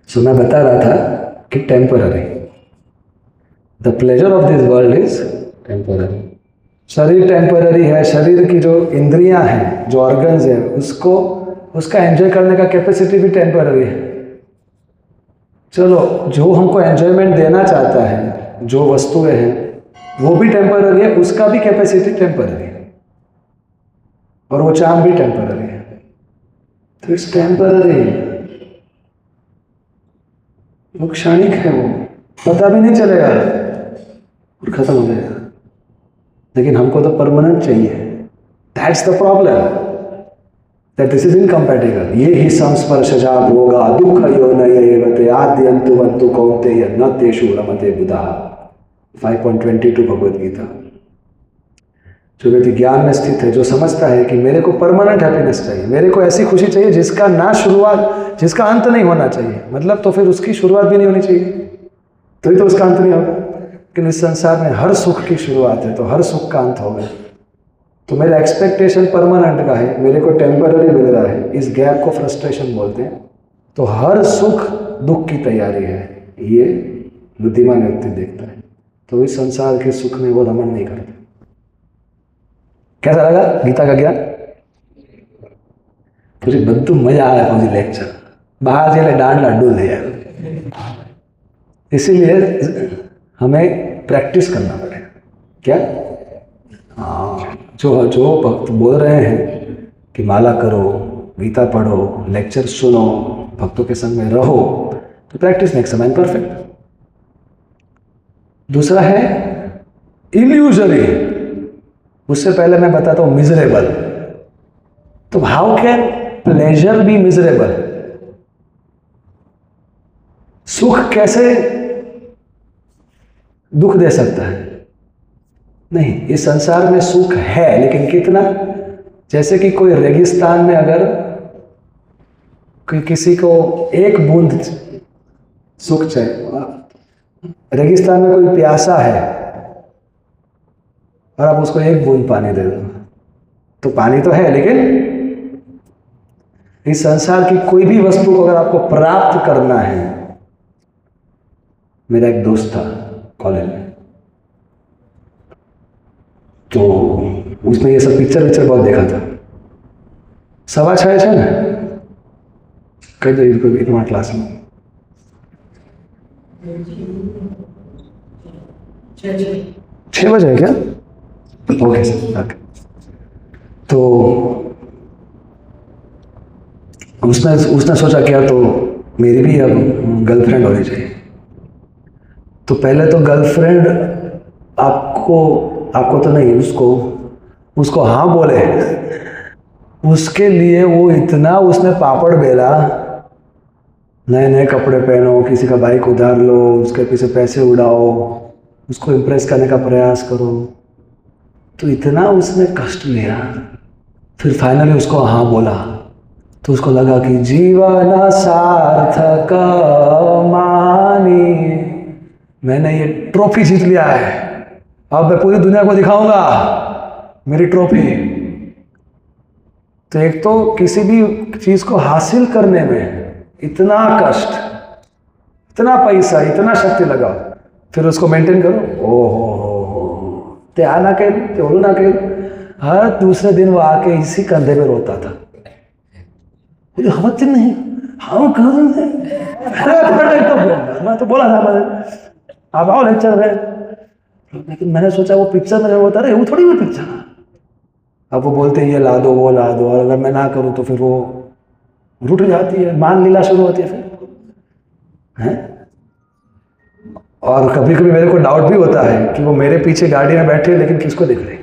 सो मैं बता रहा था कि temporary, the pleasure of this world is temporary. शरीर टेम्पररी है, शरीर की जो इंद्रियां हैं, जो ऑर्गन्स हैं, उसको उसका एंजॉय करने का कैपेसिटी भी टेम्पररी है। चलो, जो हमको एंजॉयमेंट देना चाहता है, जो वस्तुएं हैं, वो भी टेम्पररी है, उसका भी कैपेसिटी टेम्पररी है, और वो चार्म भी टेम्पररी है। तो इट्स टेम्पररी, वो क्षणिक है, वो पता भी नहीं चलेगा और खत्म हो जाएगा। लेकिन हमको तो परमानेंट चाहिए। That's the problem, that this is incompatible. ये ही संस्पर्शजा भोगा दुख यो नयेवते आद्यन्तु कौन्तेय न तेषु रमते बुधः। 5.22 भगवद गीता। जो व्यक्ति ज्ञान में स्थित है, जो समझता है कि मेरे को परमानेंट हैप्पीनेस चाहिए, मेरे को ऐसी खुशी चाहिए जिसका ना शुरुआत, जिसका अंत नहीं होना चाहिए, मतलब तो फिर उसकी शुरुआत भी नहीं होनी चाहिए, तो ही तो उसका अंत नहीं होगा। लेकिन इस संसार में हर सुख की शुरुआत है, तो हर सुख का अंत होगा। तो मेरा एक्सपेक्टेशन परमानेंट का है, मेरे को टेम्पररी मिल रहा है, इस गैप को फ्रस्ट्रेशन बोलते हैं। तो हर सुख दुख की तैयारी है, ये बुद्धिमान व्यक्ति देखता है। तो इस संसार के सुख में वो रमण नहीं करता। कैसा लगा गीता का ज्ञान? मुझे बद्दू मजा आया मुझे लेक्चर, बाहर से डांड लड्डू ले। इसीलिए हमें प्रैक्टिस करना पड़ेगा। क्या? हाँ, जो भक्त बोल रहे हैं कि माला करो, गीता पढ़ो, लेक्चर सुनो, भक्तों के संग में रहो, तो practice makes a man perfect. दूसरा है इल्यूजरी, उससे पहले मैं बताता हूं मिजरेबल। तो how can pleasure be miserable? सुख कैसे दुख दे सकता है? नहीं, इस संसार में सुख है, लेकिन कितना? जैसे कि कोई रेगिस्तान में अगर किसी को एक बूंद सुख चाहिए, रेगिस्तान में कोई प्यासा है और आप उसको एक बूंद पानी दे दो, तो पानी तो है, लेकिन इस संसार की कोई भी वस्तु को अगर आपको प्राप्त करना है। मेरा एक दोस्त था कॉलेज में, तो उसने ये सब पिक्चर बहुत देखा था। 6:15 है ना, कई देर को क्लास में 6 बजे है क्या? Okay sir, okay. तो उसने सोचा क्या, तो मेरी भी अब गर्लफ्रेंड होनी चाहिए। तो पहले तो गर्लफ्रेंड आपको तो नहीं, उसको हाँ बोले, उसके लिए वो इतना उसने पापड़ बेला, नए नए कपड़े पहनो, किसी का बाइक उधार लो, उसके पीछे पैसे उड़ाओ, उसको इम्प्रेस करने का प्रयास करो, तो इतना उसने कष्ट लिया। फिर फाइनली उसको हाँ बोला, तो उसको लगा कि जीवन सार्थक मानी, मैंने ये ट्रॉफी जीत लिया है, अब मैं पूरी दुनिया को दिखाऊंगा मेरी ट्रॉफी। तो एक तो किसी भी चीज को हासिल करने में इतना कष्ट, इतना पैसा, इतना शक्ति लगाओ, फिर उसको मेंटेन करो। ओहो, त्या ना कह, तेवड़ू ना कह। हर दूसरे दिन वो आके इसी कंधे पे रोता था, मुझे समझ नहीं, हाँ कह मैं तो बोला था, मैंने आप आओ लेक्चर में, लेकिन मैंने सोचा वो पिक्चर में होता रहे, वो थोड़ी वो पिक्चर। अब वो बोलते हैं ये ला दो, वो ला दो, और अगर मैं ना करूं तो फिर वो रूठ जाती है, मान लीला शुरू होती है फिर, हैं? और कभी कभी मेरे को डाउट भी होता है कि वो मेरे पीछे गाड़ी में बैठे, लेकिन किसको देख रही,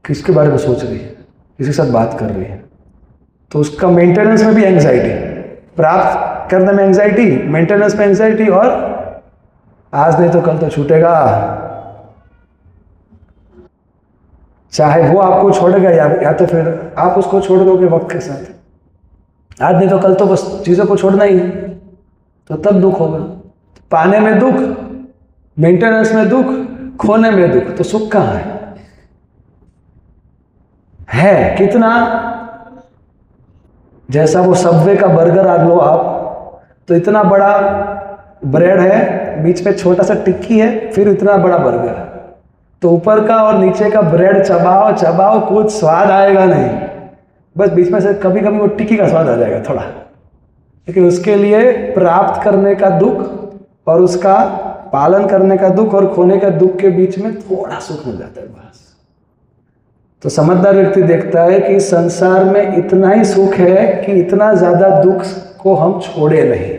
किसके बारे में सोच रही है, किसी के साथ बात कर रही है। तो उसका मेंटेनेंस में भी एंग्जाइटी, प्राप्त करने में एंग्जाइटी, मेंटेनेंस में एंग्जाइटी, और आज नहीं तो कल तो छूटेगा, चाहे वो आपको छोड़ेगा या तो फिर आप उसको छोड़ दोगे वक्त के साथ। आज नहीं तो कल तो बस चीजों को छोड़ना ही है, तो तब दुख होगा। पाने में दुख, मेंटेनेंस में दुख, खोने में दुख, तो सुख कहाँ है कितना? जैसा वो सबवे का बर्गर आ लो आप, तो इतना बड़ा ब्रेड है, बीच में छोटा सा टिक्की है, फिर इतना बड़ा बर्गर, तो ऊपर का और नीचे का ब्रेड चबाओ चबाओ, कुछ स्वाद आएगा नहीं। बस बीच में से कभी कभी वो टिक्की का स्वाद आ जाएगा थोड़ा, लेकिन उसके लिए प्राप्त करने का दुख और उसका पालन करने का दुख और खोने का दुख के बीच में थोड़ा सुख मिल जाता है बस। तो समझदार व्यक्ति देखता है कि संसार में इतना ही सुख है कि इतना ज्यादा दुख को हम छोड़े नहीं,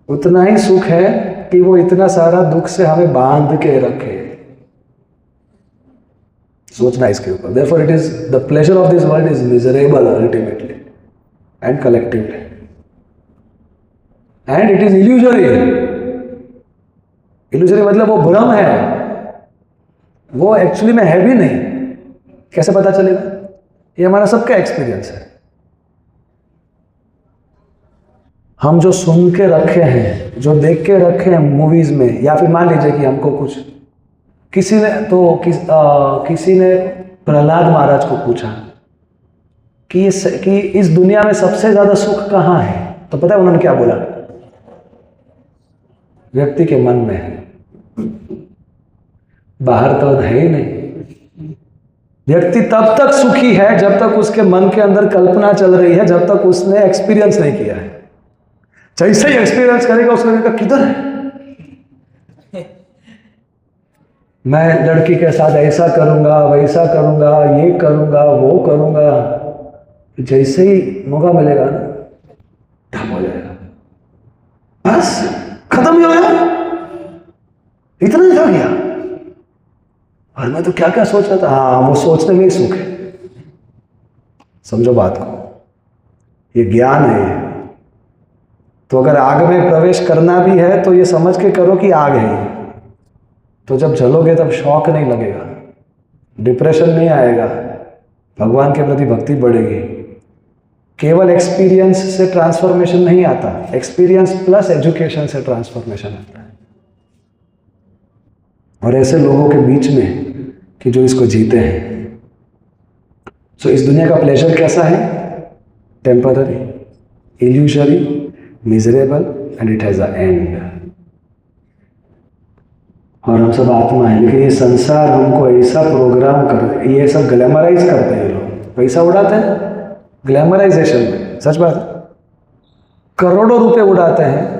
उतना ही सुख है कि वो इतना सारा दुख से हमें बांध के रखे। सोचना इसके ऊपर। Therefore it is the pleasure of this world is miserable ultimately and collectively, and it is illusory। illusory मतलब वो भ्रम है, वो एक्चुअली में है भी नहीं। कैसे पता चलेगा? ये हमारा सबका एक्सपीरियंस है। हम जो सुन के रखे हैं, जो देख के रखे हैं मूवीज में, या फिर मान लीजिए कि हमको कुछ किसी ने प्रहलाद महाराज को पूछा कि इस दुनिया में सबसे ज्यादा सुख कहाँ है, तो पता है उन्होंने क्या बोला? व्यक्ति के मन में है, बाहर तो है ही नहीं। व्यक्ति तब तक सुखी है जब तक उसके मन के अंदर कल्पना चल रही है, जब तक उसने एक्सपीरियंस नहीं किया है। जैसे ही एक्सपीरियंस करेगा उसको लगेगा किधर है, मैं लड़की के साथ ऐसा करूंगा, वैसा करूंगा, ये करूंगा, वो करूंगा। जैसे ही मौका मिलेगा ना, ठप हो जाएगा, बस खत्म ही हो गया, इतना ही था गया। और मैं तो क्या क्या सोच रहा था। हाँ, वो सोचने में ही सुख है। समझो बात को, ये ज्ञान है ये। तो अगर आग में प्रवेश करना भी है तो ये समझ के करो कि आग है ये। तो जब जलोगे तब शौक नहीं लगेगा, डिप्रेशन नहीं आएगा, भगवान के प्रति भक्ति बढ़ेगी। केवल एक्सपीरियंस से ट्रांसफॉर्मेशन नहीं आता, एक्सपीरियंस प्लस एजुकेशन से ट्रांसफॉर्मेशन आता है। और ऐसे लोगों के बीच में कि जो इसको जीते हैं। सो इस दुनिया का प्लेजर कैसा है? Temporary, illusory, miserable, and it has a and. और हम सब आत्मा है, लेकिन ये संसार हमको ऐसा प्रोग्राम कर, ये सब ग्लैमराइज करते हैं लोग, पैसा उड़ाते हैं ग्लैमराइजेशन में। सच बात है, करोड़ों रुपए उड़ाते हैं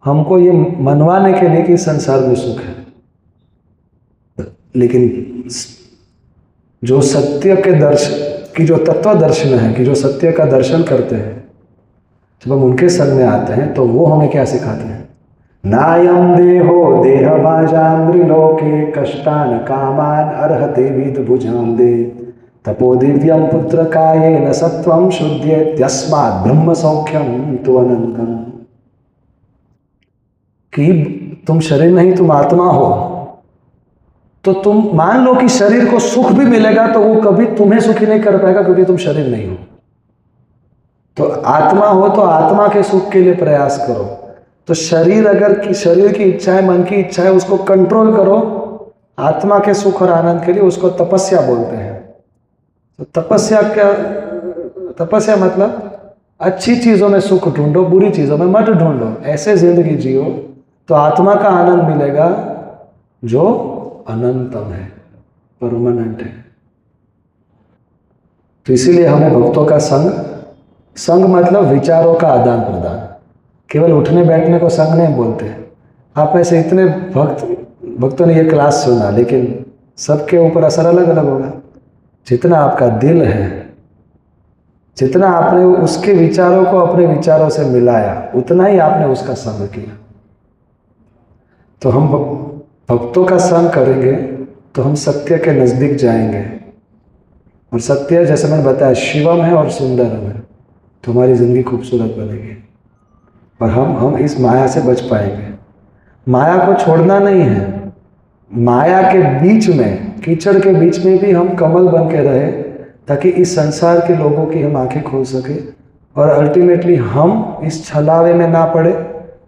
हमको ये मनवाने के लिए कि संसार में सुख है। लेकिन जो सत्य के दर्शन की, जो तत्व दर्शन है, कि जो सत्य का दर्शन करते हैं, जब हम उनके संग में आते हैं तो वो हमें क्या सिखाते हैं? नायम देहो देहभाजान्द्रिलोके कष्टान कामान अर्हते विद भुजाम दे तपो दिव्यम पुत्र काये न सत्वम शुद्ध्यस्मात् ब्रह्म सौख्यम तु अनंतम। कि तुम शरीर नहीं, तुम आत्मा हो। तो तुम मान लो कि शरीर को सुख भी मिलेगा तो वो कभी तुम्हें सुखी नहीं कर पाएगा, क्योंकि तुम शरीर नहीं हो। तो आत्मा हो तो आत्मा के सुख के लिए प्रयास करो। तो शरीर शरीर की इच्छाएं, मन की इच्छाएं, उसको कंट्रोल करो। आत्मा के सुख और आनंद के लिए उसको तपस्या बोलते हैं। तो तपस्या मतलब अच्छी चीजों में सुख ढूंढो, बुरी चीजों में मत ढूंढो, ऐसे जिंदगी जियो तो आत्मा का आनंद मिलेगा जो अनंतम है, परमानेंट है। तो इसीलिए हमें भक्तों का संग मतलब विचारों का आदान प्रदान। केवल उठने बैठने को संग नहीं बोलते। आप में से इतने भक्तों ने ये क्लास सुना, लेकिन सबके ऊपर असर अलग अलग होगा। जितना आपका दिल है, जितना आपने उसके विचारों को अपने विचारों से मिलाया, उतना ही आपने उसका संग किया। तो हम भक्तों का संग करेंगे तो हम सत्य के नजदीक जाएंगे। और सत्य, जैसे मैंने बताया, शिवम है और सुंदरम है। तो हमारी जिंदगी खूबसूरत बनेगी और हम इस माया से बच पाएंगे। माया को छोड़ना नहीं है, माया के बीच में, कीचड़ के बीच में भी हम कमल बन के रहे, ताकि इस संसार के लोगों की हम आंखें खोल सके और अल्टीमेटली हम इस छलावे में ना पड़े,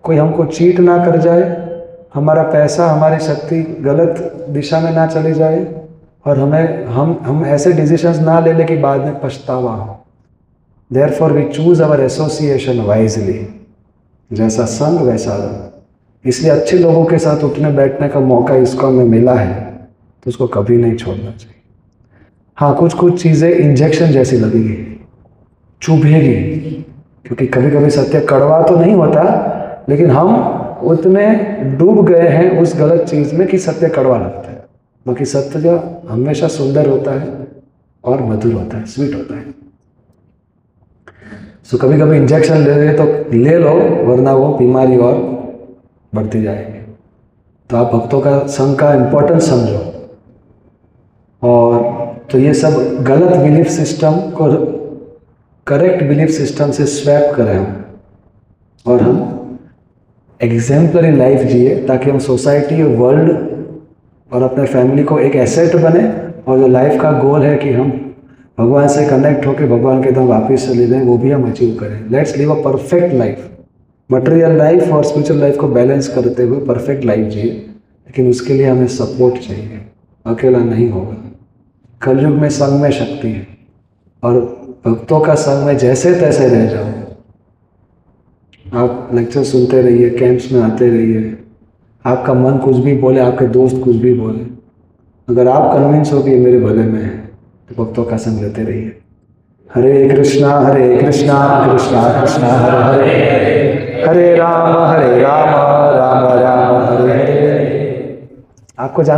कोई हमको चीट ना कर जाए, हमारा पैसा, हमारी शक्ति गलत दिशा में ना चली जाए, और हम ऐसे डिसीजंस ना ले ले कि बाद में पछतावा हो। Therefore we choose our association wisely। जैसा संग वैसा रंग। इसलिए अच्छे लोगों के साथ उठने बैठने का मौका इसको हमें मिला है, तो उसको कभी नहीं छोड़ना चाहिए। हाँ, कुछ कुछ चीज़ें इंजेक्शन जैसी लगेगी, चुभेगी, क्योंकि कभी कभी सत्य कड़वा तो नहीं होता, लेकिन हम उतने डूब गए हैं उस गलत चीज़ में कि सत्य कड़वा लगता है। बाकी सत्य जो हमेशा सुंदर होता है और मधुर होता है, स्वीट होता है। सो कभी कभी इंजेक्शन ले रहे तो ले लो, वरना वो बीमारी और बढ़ती जाएगी। तो आप भक्तों का संग का इम्पोर्टेंस समझो। और तो ये सब गलत बिलीफ सिस्टम को करेक्ट बिलीफ सिस्टम से स्वैप करें हम, और हम एग्जाम्पलरी लाइफ जिए, ताकि हम सोसाइटी, वर्ल्ड और अपने फैमिली को एक एसेट बने। और जो लाइफ का गोल है कि हम भगवान से कनेक्ट होकर भगवान के तरफ वापस चले जाएं, वो भी हम अचीव करें। Let's live a perfect life, material life और स्पिरिचुअल लाइफ को बैलेंस करते हुए परफेक्ट लाइफ जिए। लेकिन उसके लिए हमें सपोर्ट चाहिए, अकेला नहीं होगा। कलयुग में संग में शक्ति है, और भक्तों का संग में जैसे तैसे रह जाओ। आप लेक्चर सुनते रहिए, कैंप्स में आते रहिए, आपका मन कुछ भी बोले, आपके दोस्त कुछ भी बोले, अगर आप कन्विंस हो कि मेरे भले में है, तो भक्तों का संग लेते रहिए। हरे कृष्णा कृष्णा कृष्णा हरे हरे, हरे राम राम राम हरे हरे। आपको जान